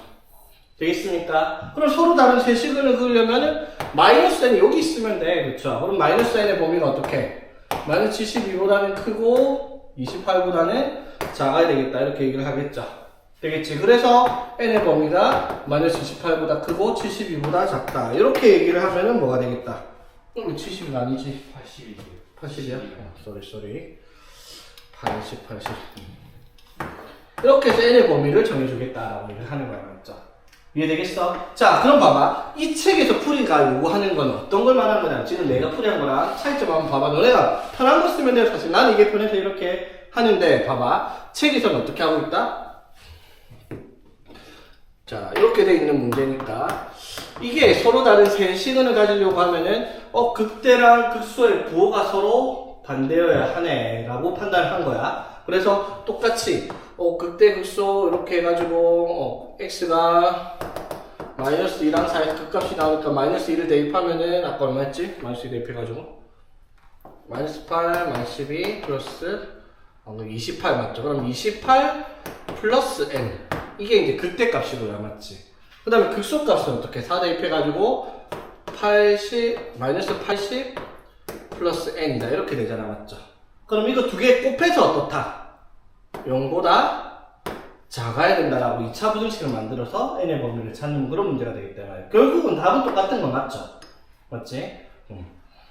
되겠습니까? 그럼 서로 다른 세 시근을 그리려면은 마이너스 n이 여기 있으면 돼 그쵸? 그럼 마이너스 n의 범위가 어떻게? 마이너스 72보다는 크고 28보다는 작아야 되겠다 이렇게 얘기를 하겠죠 되겠지? 그래서 n의 범위가 마이너스 28보다 크고 72보다 작다 이렇게 얘기를 하면은 뭐가 되겠다? 70은 아니지 80이에요. 80이야? 쏘리 80 이렇게 해서 n의 범위를 정해주겠다라고 얘기를 하는 거야 맞죠? 이해되겠어? 자 그럼 봐봐 이 책에서 풀이가 요구하는 건 어떤 걸 말하는 거냐 지금 내가 풀이한 거랑 차이점 한번 봐봐 너네가 편한 거 쓰면 돼 사실 나는 이게 편해서 이렇게 하는데 봐봐 책에서는 어떻게 하고 있다? 자 이렇게 돼 있는 문제니까 이게 서로 다른 세 시근을 가지려고 하면은 극대랑 극소의 부호가 서로 반대여야 하네 라고 판단을 한 거야 그래서 똑같이 극대 극소 이렇게 해가지고 x가 마이너스 2랑 4에서 극값이 나오니까 마이너스 2를 대입하면은 아까 얼마였지? 마이너스 2 대입해가지고 마이너스 8 마이너스 12 플러스 28 맞죠? 그럼 28 플러스 n 이게 이제 극대 값이고요 맞지? 그 다음에 극소 값은 어떻게 4 대입해가지고 80 마이너스 80 플러스 n이다 이렇게 되잖아 맞죠? 그럼 이거 두 개 곱해서 어떻다? 0보다 작아야 된다라고 2차 부등식을 만들어서 n의 범위를 찾는 그런 문제가 되기 때문에 결국은 답은 똑같은 건 맞죠? 맞지?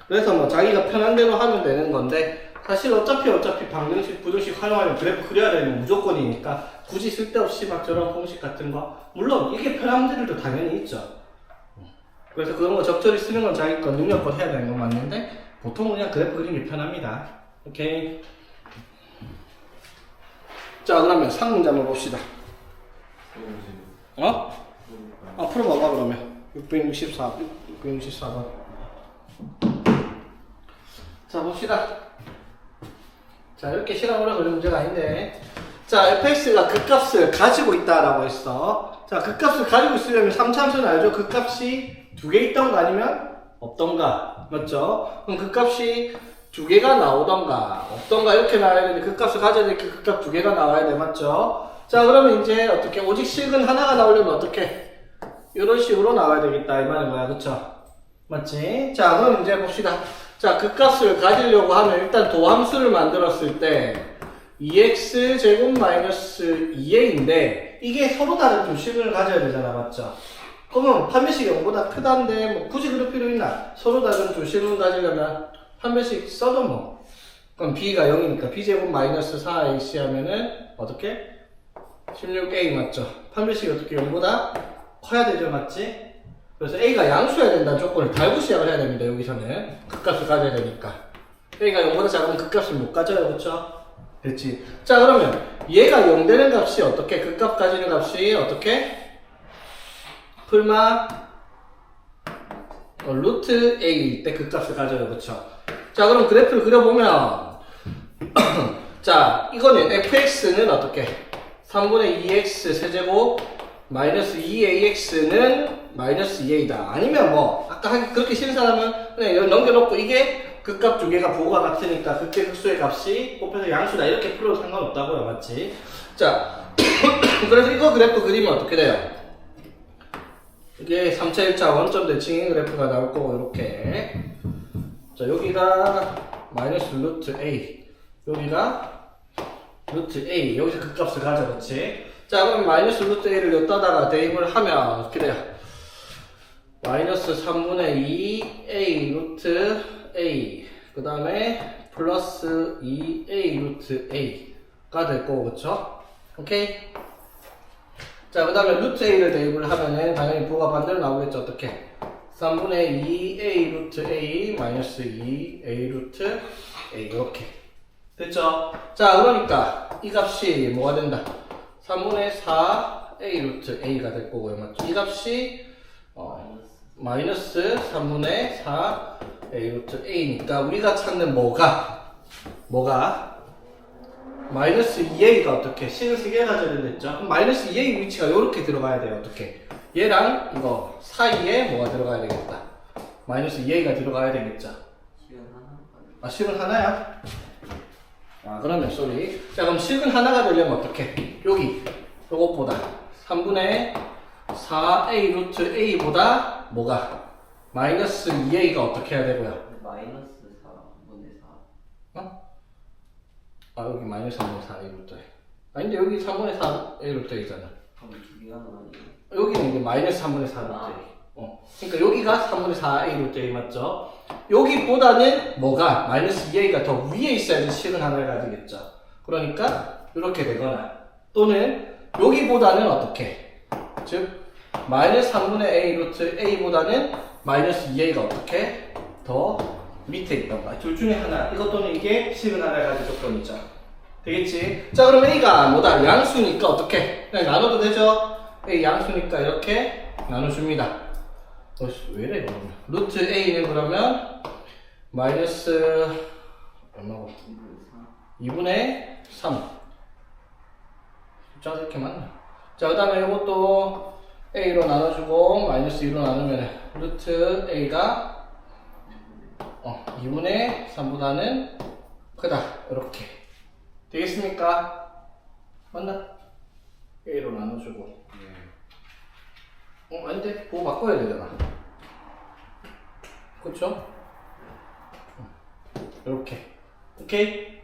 그래서 뭐 자기가 편한 대로 하면 되는 건데 사실 어차피 방정식, 부등식 활용하면 그래프 그려야 되는 무조건이니까 굳이 쓸데없이 막 저런 공식 같은 거 물론 이게 편한 문제들도 당연히 있죠 그래서 그런 거 적절히 쓰는 건 자기 거 능력껏 해야 되는 건 맞는데 보통 그냥 그래프 그리는 게 편합니다 오케이 자 그러면 상문제 한번 봅시다 풀어봐봐 그러면 664번 자 봅시다 자 이렇게 실험을 그린 문제가 아닌데 자 fx가 극값을 가지고 있다라고 했어 자 극값을 가지고 있으려면 3차함수는 알죠? 극값이 두 개 있던가 아니면 없던가 맞죠? 그럼 극값이 두 개가 나오던가 없던가 이렇게 나와야 되는데 극값을 가져야 되니까 극값 두 개가 나와야 돼 맞죠? 자 그러면 이제 어떻게 오직 식은 하나가 나오려면 어떻게 이런 식으로 나와야 되겠다 이 말인 거야 그쵸? 맞지? 자 그럼 이제 봅시다 자 극값을 가지려고 하면 일단 도함수를 만들었을 때 2x 제곱 마이너스 2a인데 이게 서로 다른 두 식을 가져야 되잖아 맞죠? 그러면 판매식이 0보다 크다는데 뭐 굳이 그럴 필요 있나? 서로 다른 두 식을 가지려면 판매식 써도 뭐 그럼 b가 0이니까 b제곱 마이너스 4ac 하면은 어떻게? 16a 맞죠? 판매식이 어떻게 0보다 커야 되죠 맞지? 그래서 a가 양수여야 된다는 조건을 달고 시작을 해야 됩니다 여기서는 극값을 가져야 되니까 a가 0보다 작으면 극값을 못 가져요 그쵸? 됐지? 자 그러면 얘가 0 되는 값이 어떻게? 극값 가지는 값이 어떻게? 풀마 루트 a일 때 극값을 가져요 그쵸? 자 그럼 그래프를 그려보면 자 이거는 fx는 어떻게 3분의 2x 세제곱 마이너스 2ax는 마이너스 2a다 아니면 뭐 아까 그렇게 싫은 사람은 그냥 넘겨놓고 이게 극값 두 개가 부호가 같으니까 극대 극소의 값이 곱해서 양수다 이렇게 풀어도 상관없다고요 맞지? 자 그래서 이거 그래프 그리면 어떻게 돼요? 이게 3차 1차 원점 대칭 그래프가 나올 거고 이렇게 자 여기가 마이너스 루트 a 여기가 루트 a 여기서 극값을 가져 그렇지? 자 그럼 마이너스 루트 a를 여기다가 대입을 하면 어떻게 돼요? 마이너스 3분의 2 a 루트 a 그 다음에 플러스 2a 루트 a가 될 거고 그쵸? 오케이? 자 그 다음에 루트 a를 대입을 하면은 당연히 부가 반대로 나오겠죠. 어떻게? 3분의 2a 루트 a 마이너스 2a 루트 a 이렇게 됐죠? 자 그러니까 이 값이 뭐가 된다? 3분의 4a 루트 a가 될 거고요. 맞죠? 이 값이 마이너스 3분의 4a 루트 a니까 우리가 찾는 뭐가 마이너스 2a가 어떻게 식을 3개 가져야 됐죠? 그럼 마이너스 2a 위치가 이렇게 들어가야 돼요. 어떻게? 얘랑 이거 사이에 뭐가 들어가야 되겠다. 마이너스 2a가 들어가야 되겠죠. 아 식은 하나야? 아 그러면 쏘리. 자 그럼 식은 하나가 되려면 어떻게? 여기 요것보다 3분의 4a 루트 a보다 뭐가? 마이너스 2a가 어떻게 해야 되고요? 마이너스 4분의 4. 어? 아 여기 마이너스 3분의 4a 루트 a. 아닌데 여기 3분의 4a 루트 a잖아. 그럼 두 개가 나와요. 여기는 이제 마이너스 3분의 4 루트 a. 그러니까 여기가 3분의 4a 루트 a 맞죠? 여기보다는 뭐가? 마이너스 2a가 더 위에 있어야지 식은 하나를 가지겠죠. 그러니까 이렇게 되거나 또는 여기보다는 어떻게? 즉 마이너스 3분의 a 루트 a보다는 마이너스 2a가 어떻게? 더 밑에 있던가. 둘 중에 하나. 이것 또는 이게 식은 하나를 가질 조건이죠. 되겠지? 자 그럼 a가 뭐다? 양수니까 어떻게? 그냥 나눠도 되죠? a 양수니까 이렇게 나눠줍니다. 왜래 그러면? 루트 a는 그러면 마이너스 얼마고? 2분의 3 숫자가 이렇게 맞나? 자 그 다음에 이것도 a로 나눠주고 마이너스 2로 나누면 루트 a가 2분의 3보다는 크다 이렇게 되겠습니까? 맞나? a로 나눠주고 아닌데? 그거 바꿔야 되잖아. 그쵸? 이렇게. 오케이?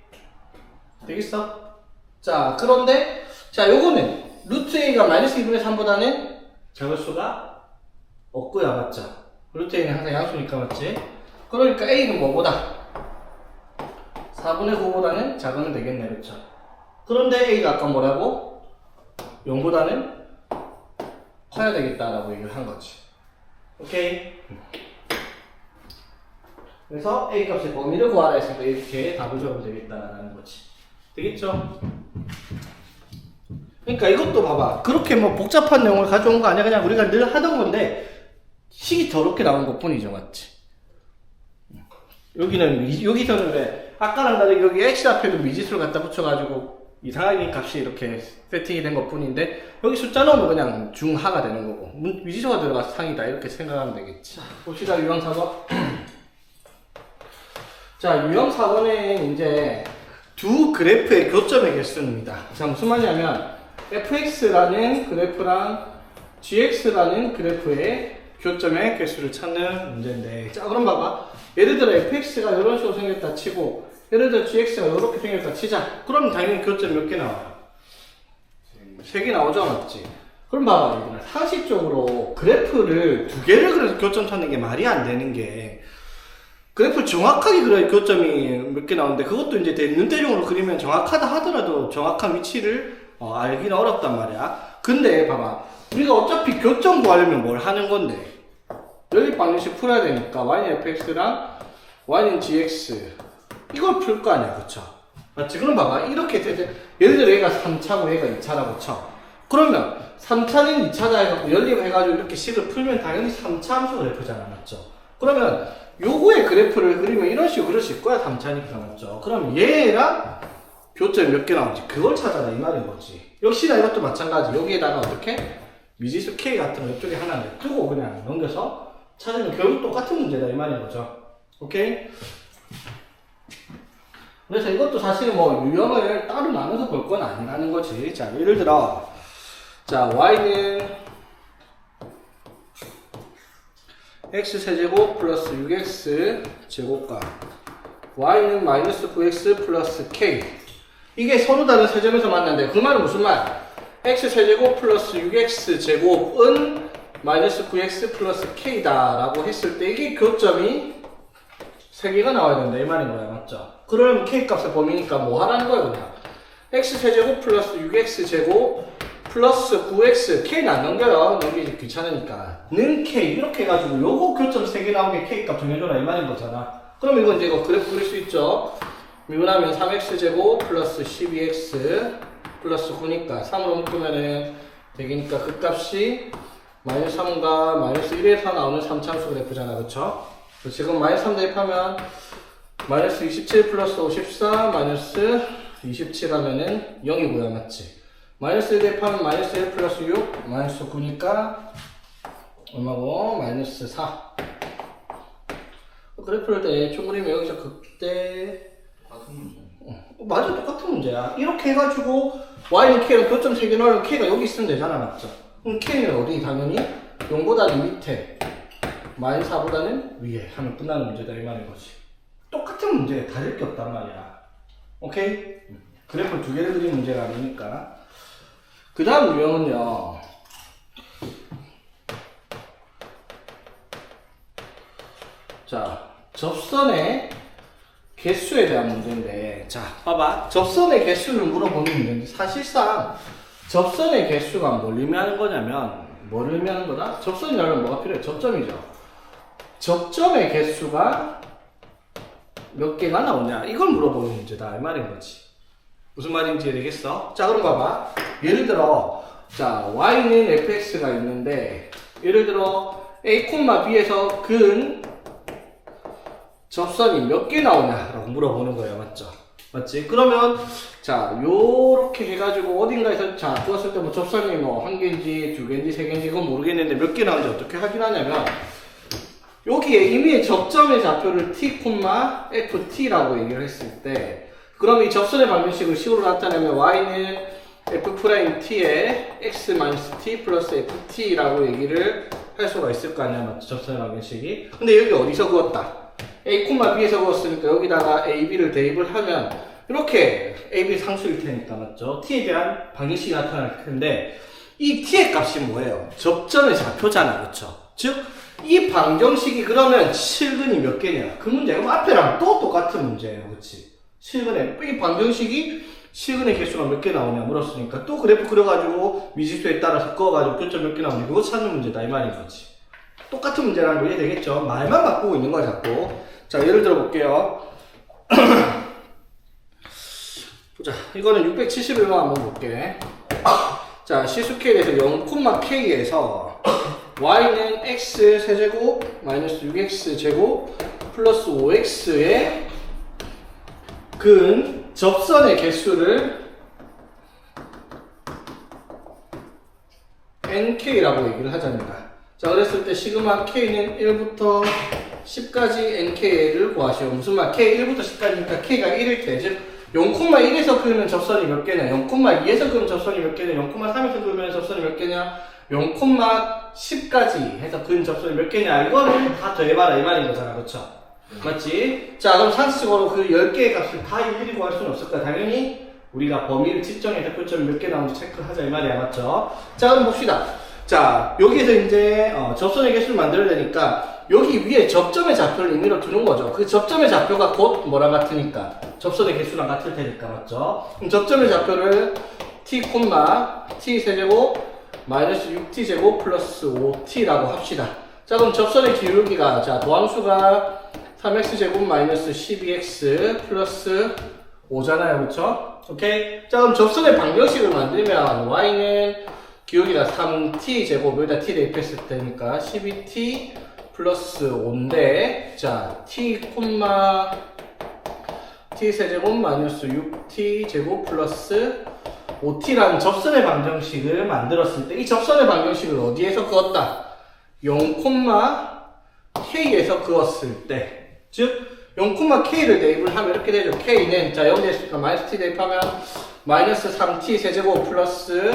되겠어? 자, 그런데, 자, 요거는, 루트 a가 마이너스 2분의 3보다는 작을 수가 없고요, 맞죠? 루트 a는 항상 양수니까, 맞지? 그러니까 a는 뭐보다? 4분의 9보다는 작으면 되겠네, 그쵸? 그런데 a가 아까 뭐라고? 0보다는 커야 되겠다라고 얘기를 한 거지. 오케이? 그래서 a 값의 범위를 구하라 했으니까 이렇게 답을 적으면 되겠다라는 거지. 되겠죠? 그러니까 이것도 봐봐. 그렇게 뭐 복잡한 내용을 가져온 거 아니야. 그냥 우리가 늘 하던 건데 식이 저렇게 나온 것 뿐이죠. 맞지? 여기서는 왜 아까랑 다르게 여기 x 앞에도 미지수를 갖다 붙여가지고 이상하게 값이 이렇게 세팅이 된 것 뿐인데 여기 숫자 넣으면 그냥 중하가 되는 거고 미지수가 들어가서 상이다 이렇게 생각하면 되겠지. 봅시다 유형 4번. 자 유형 4번은 이제 두 그래프의 교점의 개수입니다. 자 무슨 말이냐면 fx라는 그래프랑 gx라는 그래프의 교점의 개수를 찾는 문제인데 자 그럼 봐봐. 예를 들어 fx가 이런 식으로 생겼다 치고 예를 들어 gx가 이렇게 생겼다 치자. 그럼 당연히 교점 몇 개 나와요? 3개 나오죠, 맞지? 그럼 봐봐, 얘들아. 상식적으로 그래프를 두 개를 그래서 교점 찾는 게 말이 안 되는 게 그래프를 정확하게 그려야 교점이 몇 개 나오는데 그것도 이제 눈대중으로 그리면 정확하다 하더라도 정확한 위치를 알기는 어렵단 말이야. 근데 봐봐, 우리가 어차피 교점 구하려면 뭘 하는 건데 연립 방정식 풀어야 되니까 y는 fx랑 y는 gx 이걸 풀 거 아니야, 그쵸? 맞지? 그럼 봐봐. 이렇게 예를 들어 얘가 3차고 얘가 2차라고 쳐. 그러면 3차는 2차다 해갖고 연립해가지고 이렇게 식을 풀면 당연히 3차 함수 그래프잖아, 맞죠? 그러면 요거의 그래프를 그리면 이런 식으로 그릴 수 있을 거야, 3차니까, 맞죠? 그럼 얘랑 교점이 몇 개 나오지? 그걸 찾아라, 이 말인 거지. 역시나 이것도 마찬가지. 여기에다가 어떻게? 미지수 K 같은 거 이쪽에 하나 냅두고 그냥 넘겨서 찾으면 결국 똑같은 문제다, 이 말인 거죠. 오케이? 그래서 이것도 사실은 뭐 유형을 따로 나눠서 볼 건 아니라는 거지. 자, 예를 들어, 자, y는 x세제곱 플러스 6x 제곱과 y는 마이너스 9x 플러스 k. 이게 서로 다른 세점에서 만났는데 그 말은 무슨 말? x세제곱 플러스 6x 제곱은 마이너스 9x 플러스 k다 라고 했을 때 이게 교점이 3개가 나와야 된다 이 말인 거야. 맞죠? 그러면 k 값의 범위니까 뭐 하라는 거야 그냥 x세제곱 플러스 6x제곱 플러스 9x k는 안 넘겨요. 넘기기 귀찮으니까 는 k 이렇게 해가지고 요거 교점 3개 나오게 k 값 정해줘라 이 말인 거잖아. 그럼 이건 이제 이거 그래프 그릴 수 있죠. 미분하면 3x제곱 플러스 12x 플러스 9니까 3으로 묶으면은 되기니까 그 값이 마이너스 3과 마이너스 1에서 나오는 3참수 그래프잖아. 그쵸? 지금 마이너스 3 대입하면 마이너스 27 플러스 54 마이너스 27 하면은 0이고요. 맞지? 마이너스 1 대입하면 마이너스 1 플러스 6 마이너스 9니까 얼마고? 마이너스 4. 그래프를 대충 그리면 여기서 극대 같은 문제. 맞아, 똑같은 문제야. 이렇게 해가지고 y는 k랑 교점 3개 넣으면 k가 여기 있으면 되잖아. 맞죠? 그럼 k는 어디? 당연히 0보다는 밑에 마이너스 4보다는 위에 하면 끝나는 문제다 이 말인 거지. 똑같은 문제에 다를 게 없단 말이야. 오케이? 그래프 2개를 그린 문제가 아니니까. 그 다음 유형은요, 자, 접선의 개수에 대한 문제인데, 자, 봐봐. 접선의 개수를 물어보는 문제인데, 사실상 접선의 개수가 뭘 의미하는 거냐면, 뭐를 의미하는 거다? 접선이라면 뭐가 필요해? 접점이죠. 접점의 개수가 몇 개가 나오냐? 이걸 물어보는 문제다. 이 말인 거지. 무슨 말인지 되겠어? 자, 그럼 봐봐. 예를 들어, 자, y는 fx가 있는데, 예를 들어, a, b에서 근 접선이 몇 개 나오냐라고 물어보는 거예요. 맞죠? 맞지? 그러면, 자, 요렇게 해가지고 어딘가에서, 자, 주었을 때 뭐 접선이 뭐 한 개인지, 두 개인지, 세 개인지, 그건 모르겠는데 몇 개 나오는지 어떻게 확인하냐면, 여기에 이미 접점의 좌표를 t, ft라고 얘기를 했을 때, 그럼 이 접선의 방정식을 식으로 나타내면 y는 f't에 x-t 플러스 ft라고 얘기를 할 수가 있을 거 아니야. 맞죠? 접선의 방정식이. 근데 여기 어디서 그었다? a, b에서 그었으니까 여기다가 a, b를 대입을 하면 이렇게 a, b 상수일 테니까. 맞죠? t에 대한 방정식이 나타날 텐데 이 t의 값이 뭐예요? 접점의 좌표잖아. 그쵸? 즉 이 방정식이 그러면 실근이 몇 개냐? 그 문제. 그럼 앞에랑 또 똑같은 문제예요. 그치? 실근의, 이 방정식이 실근의 개수가 몇 개 나오냐 물었으니까 또 그래프 그려가지고 미지수에 따라서 그어가지고 교점 몇 개 나오냐 그거 찾는 문제다 이 말인 거지. 똑같은 문제라는 거 이해되겠죠? 말만 바꾸고 있는 거야 자꾸. 자, 예를 들어 볼게요. 보자. 이거는 671번 한번 볼게. 자, 시수 k에 대해서 0,k에서 y는 x 세제곱 마이너스 6x 제곱 플러스 5x의 근 접선의 개수를 nk라고 얘기를 하자입니다. 자, 그랬을 때 시그마 k는 1부터 10까지 nk를 구하시오. 무슨 말? k 1부터 10까지니까 k가 1일 때, 즉 0,1에서 그는 접선이 몇 개냐, 0,2에서 그는 접선이 몇 개냐, 0,3에서 그는 접선이 몇 개냐, 0,10까지 해서 그는 접선이 몇 개냐, 이거를 다 더해봐라 이 말인 거잖아. 그렇죠? 맞지? 자, 그럼 상식적으로 그 10개의 값을 다 일일이 구할 수는 없을 거야. 당연히 우리가 범위를 측정해서 교점이 몇 개 나오는지 체크하자 이 말이야. 맞죠? 자, 그럼 봅시다. 자, 여기에서 이제 접선의 개수를 만들어야 되니까 여기 위에 접점의 좌표를 임의로 두는 거죠. 그 접점의 좌표가 곧 뭐랑 같으니까 접선의 개수랑 같을 테니까. 맞죠? 그럼 접점의 좌표를 t, t 세제곱 마이너스 6t 제곱 플러스 5t라고 합시다. 자, 그럼 접선의 기울기가, 자, 도함수가 3x제곱 마이너스 12x 플러스 5잖아요. 그쵸? 오케이? 자, 그럼 접선의 방정식을 만들면 y는 기울기가 3t제곱, 여기다 t 대입했을 때니까 12t 플러스 5인데, 자, t, t 세제곱 마이너스 6t 제곱 플러스 5t라는 접선의 방정식을 만들었을 때, 이 접선의 방정식을 어디에서 그었다? 0,k에서 그었을 때, 즉 0,k를 대입을 하면 이렇게 되죠. k는, 자, 여기 있으니까 마이너스 t 대입하면 마이너스 3t 세제곱 플러스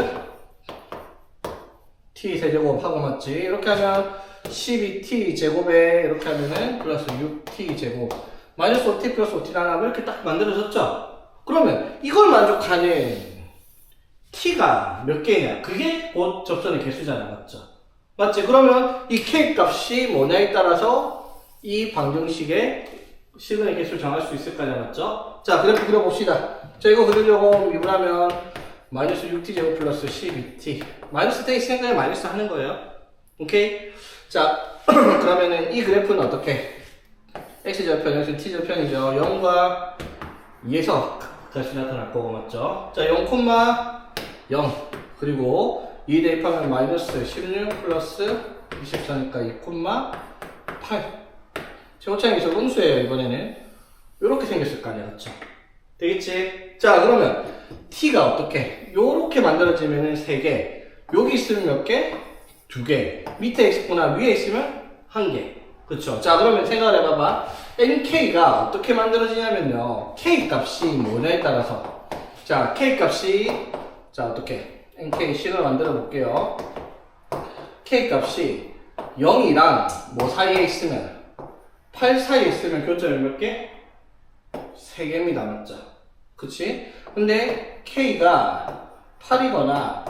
t 세제곱 하고 맞지? 이렇게 하면 12t 제곱에 이렇게 하면은 플러스 6t 제곱 마이너스 5t 플러스 5t 하면 이렇게 딱 만들어졌죠? 그러면 이걸 만족하는 t가 몇 개냐? 그게 곧 접선의 개수잖아. 맞죠? 맞지? 그러면 이 K 값이 뭐냐에 따라서 이 방정식의 시그널 개수를 정할 수 있을까요? 맞죠? 자, 그래프 그려봅시다. 자, 이거 그리려고 미분하면 마이너스 6t제곱 플러스 12t. 마이너스 때 생각에 마이너스 하는 거예요. 오케이? 자, 그러면은 이 그래프는 어떻게? x절편, 여기서 t절편이죠. 0과 2에서 다시 나타날 거고, 맞죠? 자, 0, 0. 그리고 2 대입하면 마이너스 16 플러스 24니까 2, 8. 제곱차항이 적음수예요, 이번에는. 요렇게 생겼을 거 아니야, 그쵸? 되겠지? 자, 그러면 t가 어떻게? 요렇게 만들어지면은 3개. 여기 있으면 몇 개? 2개. 밑에 있구나, 위에 있으면 1개. 그쵸? 자, 그러면 생각을 해봐봐. nk가 어떻게 만들어지냐면요. k 값이 뭐냐에 따라서. 자, k 값이, 자, 어떻게? nk 식을 만들어 볼게요. k 값이 0이랑 뭐 사이에 있으면 8 사이에 있으면 교점이 몇 개? 3개입니다. 맞죠? 그치? 근데 K가 8이거나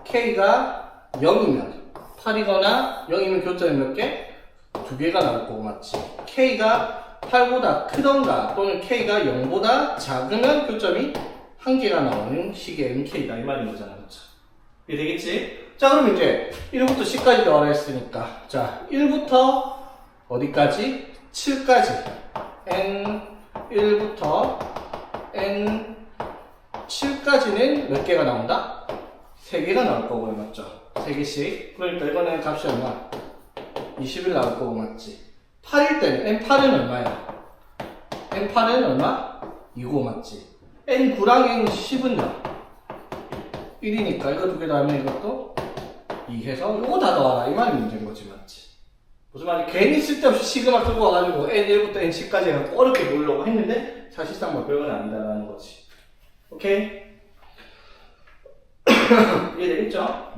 K가 0이면 8이거나 0이면 교점이 몇 개? 2개가 나올 거고 맞지? K가 8보다 크던가 또는 K가 0보다 작으면 교점이 1개가 나오는 식의 NK다 이 말인 거잖아. 그쵸? 이게 되겠지? 자, 그럼 이제 1부터 10까지 나오라 했으니까 자, 1부터 어디까지? 7까지 n1부터 n7까지는 몇 개가 나온다? 3개가 나올 거고요. 맞죠? 3개씩. 그러니까 이거는 값이 얼마? 20일 나올 거고 맞지? 8일 때는 n8은 얼마야? n8은 얼마? 2고 맞지? n9랑 n10은요? 1이니까 이거 두 개 더하면 이것도 2 해서 이거 다 더하라 이 말이 문제인 거지 맞지? 무슨 말이 괜히 쓸데없이 시그마 끌고 와가지고 n1부터 n10까지 해갖고 어렵게 보려고 했는데 사실상 뭐 별건 아니다라는 거지. 오케이? 이해되겠죠?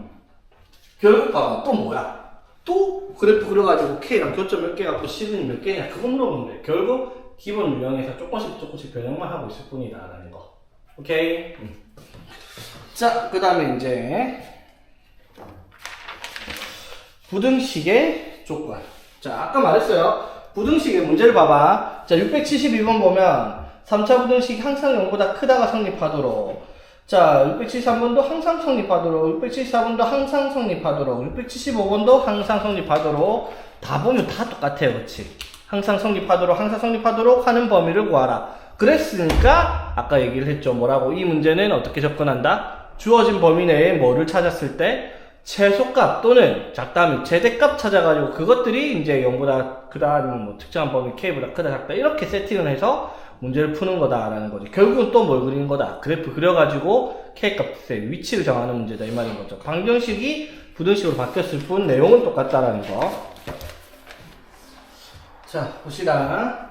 결국 봐봐 또 뭐야? 또 그래프 그려가지고 K랑 교점 몇 개 갖고 시그널이 몇 개냐 그거 물어보는데 결국 기본 유형에서 조금씩 변형만 하고 있을 뿐이다 라는 거. 오케이? 자, 그 다음에 이제 부등식의 조건. 자, 아까 말했어요. 부등식의 문제를 봐봐. 자, 672번 보면 3차 부등식 항상 0보다 크다가 성립하도록. 자, 673번도 항상 성립하도록. 674번도 항상 성립하도록. 675번도 항상 성립하도록. 다 보면 다 똑같아요. 그치? 항상 성립하도록, 항상 성립하도록 하는 범위를 구하라. 그랬으니까 아까 얘기를 했죠. 뭐라고? 이 문제는 어떻게 접근한다? 주어진 범위 내에 뭐를 찾았을 때 최소값 또는 작다면 최대값 찾아가지고 그것들이 이제 0보다 크다 아니면 뭐 특정한 범위 K보다 크다 작다 이렇게 세팅을 해서 문제를 푸는 거다라는 거지. 결국은 또 뭘 그리는 거다. 그래프 그려가지고 K값의 위치를 정하는 문제다 이 말인 거죠. 방정식이 부등식으로 바뀌었을 뿐 내용은 똑같다라는 거. 자, 봅시다.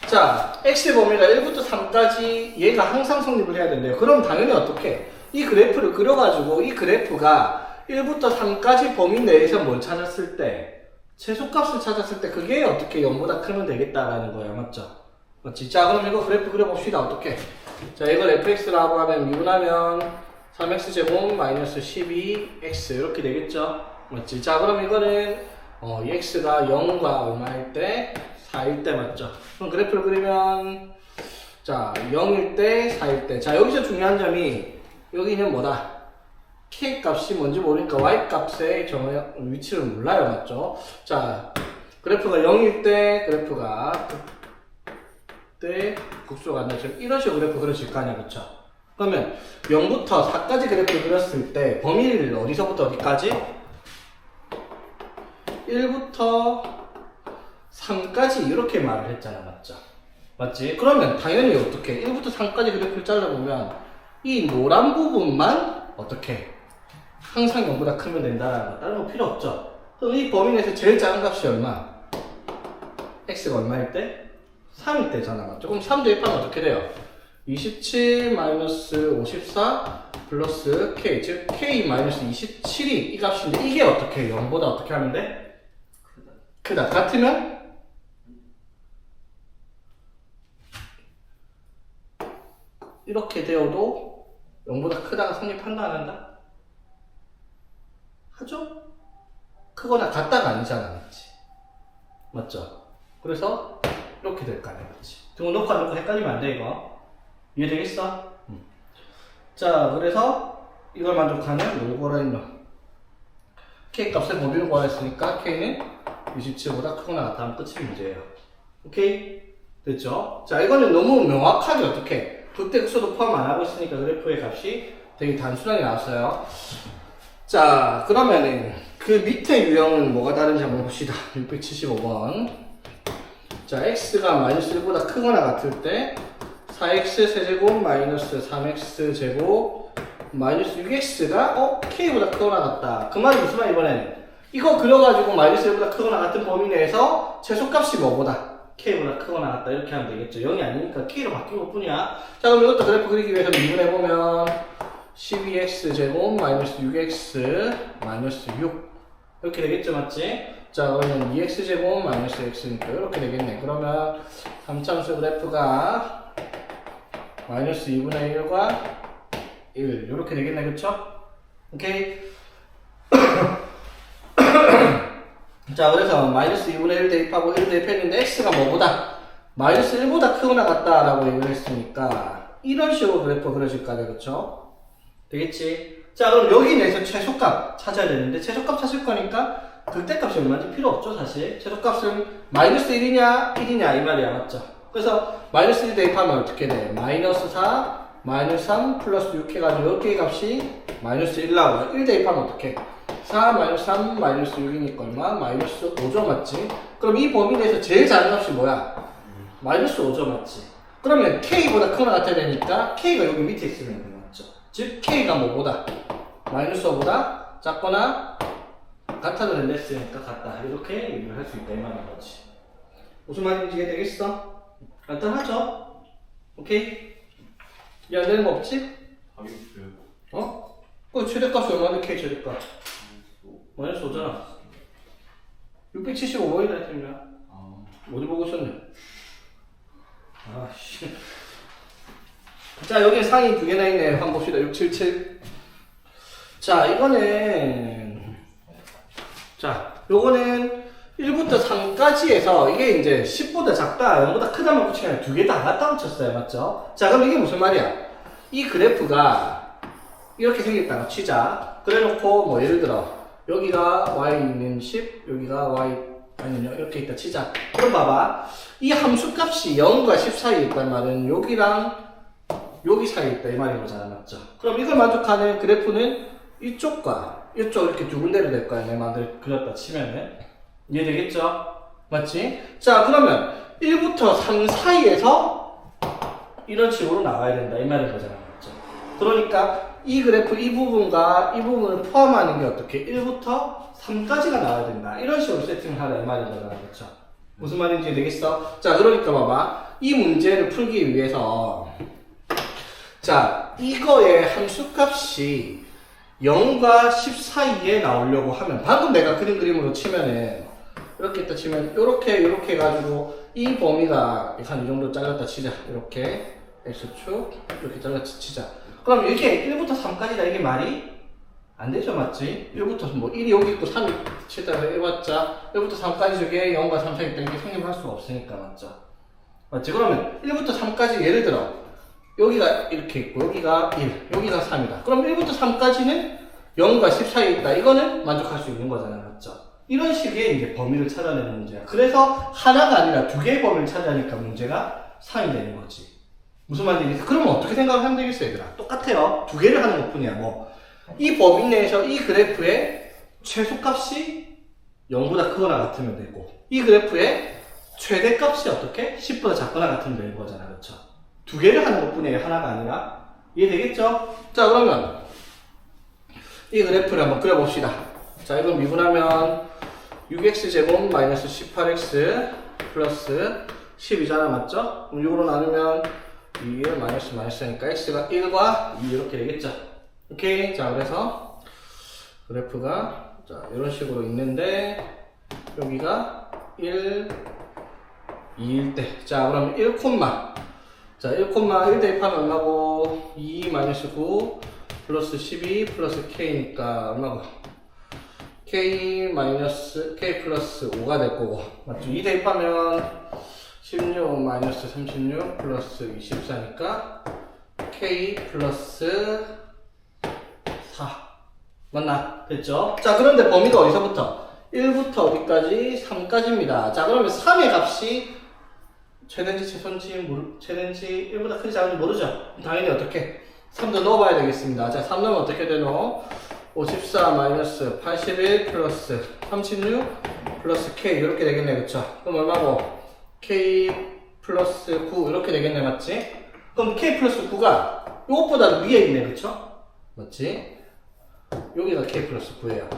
자, X의 범위가 1부터 3까지 얘가 항상 성립을 해야 된대요. 그럼 당연히 어떻게? 이 그래프를 그려가지고 이 그래프가 1부터 3까지 범위 내에서 뭘 찾았을 때 최소값을 찾았을 때 그게 어떻게 0보다 크면 되겠다라는 거야. 맞죠? 맞지? 자, 그럼 이거 그래프 그려봅시다. 어떻게? 자, 이걸 fx라고 하면 미분하면 3x제곱 마이너스 12x 이렇게 되겠죠? 맞지? 자, 그럼 이거는 이 x가 0과 얼마일 때? 4일 때 맞죠? 그럼 그래프를 그리면 자, 0일 때, 4일 때. 자, 여기서 중요한 점이 여기는 뭐다? K 값이 뭔지 모르니까 Y 값의 위치를 몰라요. 맞죠? 자, 그래프가 0일 때, 그래프가 그때 국수가 안 나죠. 이런 식으로 그래프 그려질 거 아니야. 그쵸? 그러면 0부터 4까지 그래프를 그렸을 때 범위를 어디서부터 어디까지? 1부터 3까지 이렇게 말을 했잖아. 맞죠? 맞지? 그러면 당연히 어떻게 1부터 3까지 그래프를 잘라보면 이 노란 부분만 어떻게 항상 0보다 크면 된다라는 거 다른 거 필요 없죠? 그럼 이 범위 내에서 제일 작은 값이 얼마? x가 얼마일 때? 3일 때잖아. 맞죠? 그럼 3 대입하면 어떻게 돼요? 27 마이너스 54 플러스 k 즉 k 마이너스 27이 이 값인데 이게 어떻게 0보다 어떻게 하면 돼? 크다. 같으면? 이렇게 되어도 0보다 크다가 성립한다 안 한다? 하죠? 크거나 같다가 아니잖아, 맞지? 맞죠? 그래서 이렇게 될 거 아니야, 맞지? 등호 놓고 안 놓고 헷갈리면 안 돼, 이거. 이해되겠어? 자, 그래서 이걸 만족하는 요거라 있노. K 값의 범위를 구하였으니까 K는 27보다 크거나 같다 하면 끝이 문제예요. 오케이? 됐죠? 자, 이거는 너무 명확하게 어떻게 극대 극소도 포함 안 하고 있으니까 그래프의 값이 되게 단순하게 나왔어요. 자, 그러면은 그 밑에 유형은 뭐가 다른지 한번 봅시다. 675번. 자, x가 마이너스 1보다 크거나 같을 때 4x 세제곱 마이너스 3x 제곱 마이너스 6x가 k보다 크거나 같다. 그 말이 무슨 말 이번에는? 이거 그려가지고 마이너스 1보다 크거나 같은 범위 내에서 최소값이 뭐보다? k보다 크거나 같다. 이렇게 하면 되겠죠. 0이 아니니까 k로 바뀐 것 뿐이야. 자, 그럼 이것도 그래프 그리기 위해서 미분해보면 12x 제곱 마이너스 6x 마이너스 6 이렇게 되겠죠, 맞지? 자, 그러면 2x 제곱 마이너스 x니까 이렇게 되겠네. 그러면 3차함수 그래프가 마이너스 2분의 1과 1 이렇게 되겠네, 그쵸? 오케이? 자, 그래서 마이너스 2분의 1 대입하고 1 대입했는데 x가 뭐보다? 마이너스 1보다 크거나 같다라고 얘기를 했으니까 이런 식으로 그래프 그려질 거 아니야, 그쵸? 되겠지? 자, 그럼 여기 내에서 최소값 찾아야 되는데 최소값 찾을 거니까 극대값이 얼마인지 필요 없죠, 사실. 최소값은 마이너스 1이냐 1이냐 이 말이야, 맞죠? 그래서 마이너스 1 대입하면 어떻게 돼? 마이너스 4 마이너스 3 플러스 6 해가지고 여기의 값이 마이너스 1 나와요. 1 대입하면 어떻게? 4 마이너스 3 마이너스 6이니까 얼마? 마이너스 5죠, 맞지? 그럼 이 범위 내에서 제일 작은 값이 뭐야? 마이너스 5죠, 맞지? 그러면 k보다 크거나 같아야 되니까 k가 여기 밑에 있으면 되는 거죠. 맞죠? 즉 k가 뭐보다? 마이너스 5보다 작거나 같아도 된다 했으니까 같다. 이렇게 얘기를 할 수 있다 이 말인 거지. 무슨 말인지 이해되겠어? 간단하죠? 오케이? 이해 안 되는 거 없지? 답이 없어요. 어? 그 최대값이 얼마인데 K 최대값? 마이너스 5잖아. 675번이다 했더니야. 어디 보고 있었네? 아씨. 자, 여기 상이 두 개나 있네. 한번 봅시다. 677. 자, 이거는 자, 요거는 1부터 3까지에서 이게 이제 10보다 작다, 0보다 크다만 붙이면 두 개 다 갖다 붙였어요. 맞죠? 자, 그럼 이게 무슨 말이야? 이 그래프가 이렇게 생겼다고 치자. 그래 놓고 뭐 예를 들어 여기가 y는 10, 여기가 y 아니요 이렇게 있다 치자. 그럼 봐봐. 이 함수 값이 0과 10 사이에 있단 말은 여기랑 여기 사이에 있다 이 말인 거잖아. 맞죠? 그럼 이걸 만족하는 그래프는 이쪽과 이쪽 이렇게 두 군데로 될 거야. 내 마음대로 그렸다 치면은. 이해되겠죠? 맞지? 자, 그러면 1부터 3 사이에서 이런 식으로 나와야 된다 이 말인 거잖아. 맞죠? 그러니까 이 그래프 이 부분과 이 부분을 포함하는 게 어떻게 1부터 3까지가 나와야 된다 이런 식으로 세팅을 하라 이 말인 거잖아. 그렇죠? 무슨 말인지 되겠어? 자, 그러니까 봐봐. 이 문제를 풀기 위해서 자, 이거의 함수값이 0과 10 사이에 나오려고 하면 방금 내가 그린 그림으로 치면은 이렇게 딱 치면 요렇게 해가지고 이 범위가 한 이 정도 잘랐다 치자. 이렇게 x축 이렇게 잘랐다 치자. 그럼 이게 1부터 3까지다 이게 말이 안 되죠, 맞지? 1부터 뭐 1이 여기 있고 3이 치다가 해봤자 1부터 3까지 저게 0과 3 사이 있다는 게 성립할 수가 없으니까, 맞죠? 맞지? 그러면 1부터 3까지 예를 들어 여기가 이렇게 있고 여기가 1, 여기가 3이다. 그럼 1부터 3까지는 0과 10 사이에 있다. 이거는 만족할 수 있는 거잖아요, 맞죠? 이런 식의 이제 범위를 찾아내는 문제야. 그래서 하나가 아니라 두 개의 범위를 찾아내니까 문제가 3이 되는 거지. 무슨 말인지 그러면 어떻게 생각을 하면 되겠어, 얘들아? 똑같아요. 두 개를 하는 것 뿐이야. 뭐 이 범위 내에서 이 그래프의 최소값이 0보다 크거나 같으면 되고 이 그래프의 최대값이 어떻게? 10보다 작거나 같으면 되는 거잖아. 그렇죠? 두 개를 하는 것 뿐이에요. 하나가 아니라. 이해되겠죠? 자, 그러면 이 그래프를 한번 그려봅시다. 자, 이걸 미분하면 6x 제곱 마이너스 18x 플러스 12잖아. 맞죠? 그럼 6으로 나누면 2의 마이너스니까 x가 1과 2 이렇게 되겠죠? 오케이. 자, 그래서 그래프가 자 이런 식으로 있는데 여기가 1, 2일 때 자, 그럼 1, 자, 1 대입하면 얼마고? 2 마이너스 9 플러스 12 플러스 k니까 얼마고? K 플러스 5가 될 거고. 맞죠? 이 대입하면 16 마이너스 36 플러스 24니까 K 플러스 4. 맞나? 됐죠? 자, 그런데 범위가 어디서부터? 1부터 어디까지? 3까지입니다. 자, 그러면 3의 값이 최대인지 최대인지 1보다 크지 작은지 모르죠? 당연히 어떻게? 3도 넣어봐야 되겠습니다. 자, 3 넣으면 어떻게 되노? 54 마이너스 81 플러스 36 플러스 K 이렇게 되겠네. 그쵸? 그럼 얼마고? K 플러스 9 이렇게 되겠네. 맞지? 그럼 K 플러스 9가 이것보다 위에 있네. 그쵸? 맞지? 여기가 K 플러스 9예요.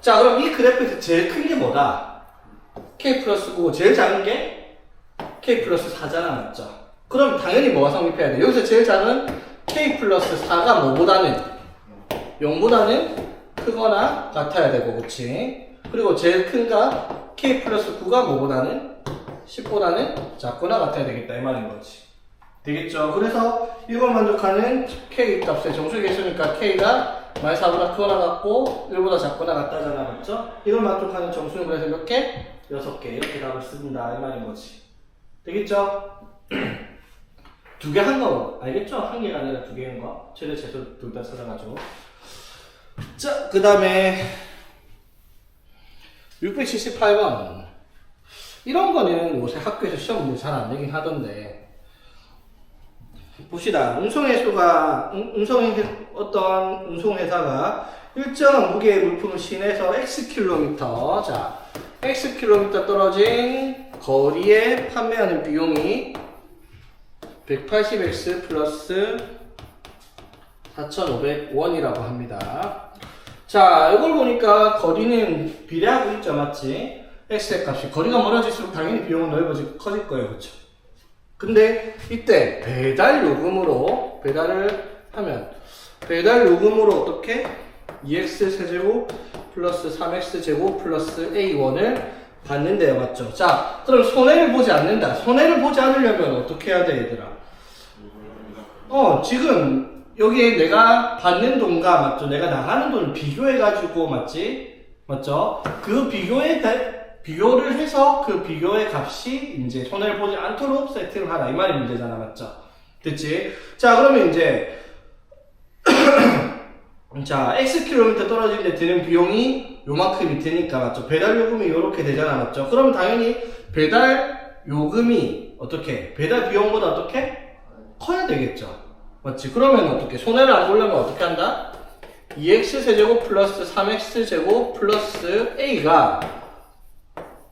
자, 그럼 이 그래프에서 제일 큰 게 뭐다? K 플러스 9고 제일 작은 게 K 플러스 4잖아. 맞죠? 그럼 당연히 뭐가 성립해야 돼? 여기서 제일 작은 K 플러스 4가 뭐보다는 0보다는 크거나 같아야 되고, 그치? 그리고 제일 큰 값 K 플러스 9가 뭐보다는 10보다는 작거나 같아야 되겠다 이 말인 거지. 되겠죠? 그래서 이걸 만족하는 K 값의 정수 개수니까 K가 마이너스 4보다 크거나 같고 1보다 작거나 같다잖아. 맞죠? 이걸 만족하는 정수는 그래서 몇 개? 6개. 이렇게 답을 쓴다 이 말인 거지. 되겠죠? 두 개 한 거 알겠죠? 한 개가 아니라 두 개인 거. 최대 최소 둘 다 써가지고. 자, 그 다음에 678번. 이런 거는 요새 학교에서 시험 문제 잘 안 내긴 하던데. 봅시다. 어떤 운송회사가 일정한 무게의 물품을 시내에서 X킬로미터, 자, X킬로미터 떨어진 거리에 판매하는 비용이 180X 플러스 4,500원이라고 합니다. 자, 이걸 보니까 거리는 비례하고 있죠, 맞지? X의 값이 거리가 멀어질수록 당연히 비용은 넓어지고 커질 거예요, 그렇죠? 근데 이때 배달 요금으로 배달을 하면 배달 요금으로 어떻게 2x 세제곱 플러스 3x 제곱 플러스 a1을 받는데요, 맞죠? 자, 그럼 손해를 보지 않는다. 손해를 보지 않으려면 어떻게 해야 돼, 얘들아? 지금 여기에 내가 받는 돈과 맞죠? 내가 나가는 돈을 비교해가지고 맞지? 맞죠? 그 비교를 해서 그 비교의 값이 이제 손해를 보지 않도록 세팅을 하라. 이 말이 문제잖아. 맞죠? 됐지? 자, 그러면 이제 자, X킬로미터 떨어지는데 드는 비용이 요만큼이 드니까 맞죠? 배달 요금이 요렇게 되잖아. 맞죠? 그러면 당연히 배달 요금이 어떻게? 배달 비용보다 어떻게? 커야 되겠죠? 맞지? 그러면 어떻게? 손해를 안 보려면 어떻게 한다? 2x 세제곱 플러스 3x 제곱 플러스 a가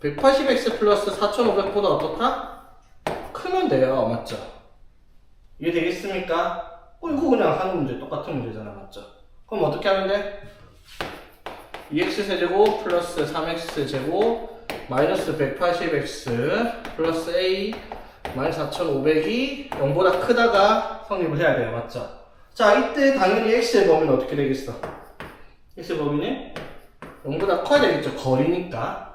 180x 플러스 4,500보다 어떻다? 크면 돼요. 맞죠? 이해 되겠습니까? 이거 그냥 하는 문제 똑같은 문제잖아. 맞죠? 그럼 어떻게 하면 돼? 2x 세제곱 플러스 3x 제곱 마이너스 180x 플러스 a 마이너스 4,500이 0보다 크다가 성립을 해야 돼요. 맞죠? 자, 이때 당연히 x의 범위는 어떻게 되겠어? x의 범위는 0보다 커야 되겠죠. 거리니까.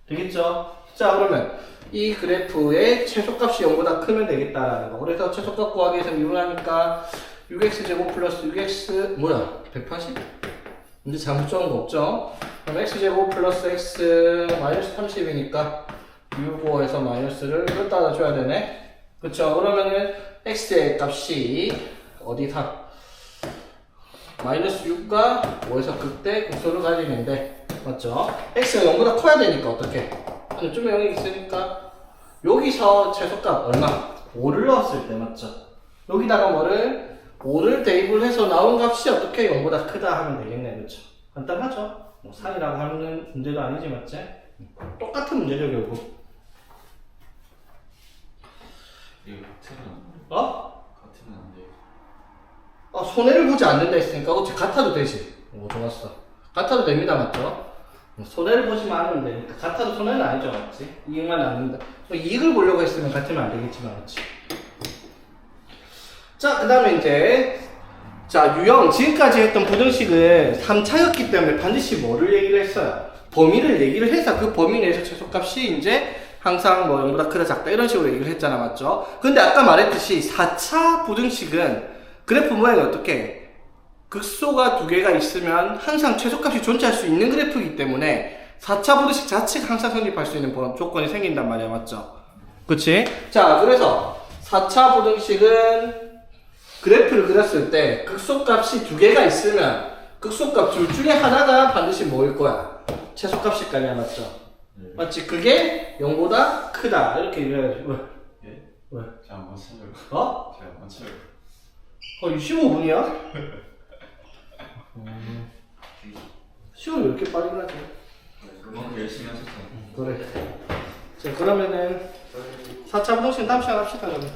되겠죠? 자, 그러면 이 그래프의 최소값이 0보다 크면 되겠다라는 거. 그래서 최소값 구하기 위해서 미분하니까 6x제곱 플러스 6x 180? 이제 잘못 적은 거 없죠? 그럼 x제곱 플러스 x 마이너스 30이니까 6,5에서 마이너스를 이걸 따라줘야 되네. 그쵸? 그러면은 x의 값이 어디다? 마이너스 6과 5에서 극대 극소를 가지는데 맞죠? x가 0보다 커야 되니까 어떻게? 한쪽에 0이 있으니까 여기서 최소값 얼마? 5를 넣었을 때 맞죠? 여기다가 뭐를? 5를 대입을 해서 나온 값이 어떻게 0보다 크다 하면 되겠네. 그렇죠? 간단하죠? 뭐 산이라고 하는 문제도 아니지 맞지? 똑같은 문제죠 결국. 이거 같으면 같으면 안 돼. 손해를 보지 않는다 했으니까 어째 같아도 되지. 오, 좋았어. 같아도 됩니다. 맞죠? 손해를 보지만 않으면 되니까 같아도 손해는 아니죠. 맞지? 이익만 남는다. 이익을 보려고 했으면 같으면 안 되겠지만 맞지? 자, 그 다음에 이제 자, 유형 지금까지 했던 부등식은 3차였기 때문에 반드시 뭐를 얘기를 했어요? 범위를 얘기를 해서 그 범위 내에서 최소값이 이제 항상 뭐 0보다 크다 작다 이런 식으로 얘기를 했잖아. 맞죠? 근데 아까 말했듯이 4차 부등식은 그래프 모양이 어떻게? 극소가 두 개가 있으면 항상 최소값이 존재할 수 있는 그래프이기 때문에 4차 부등식 자체가 항상 성립할 수 있는 조건이 생긴단 말이야, 맞죠? 그치? 자, 그래서 4차 부등식은 그래프를 그렸을 때 극소값이 두 개가 있으면 극소값 둘 중에 하나가 반드시 뭐일 거야? 최소값일 거 아니야, 맞죠? 네. 맞지? 그게 0보다 크다. 이렇게 이래야지. 왜? 예? 왜? 제가 맞춰요. 어? 제가 맞춰요. 거의 15분이야? 시험이 왜 이렇게 빨리 가지? 그만큼 열심히 하셨잖아요. 그래. 자, 그러면은 4차 부등식 다음 시간 합시다, 그러면.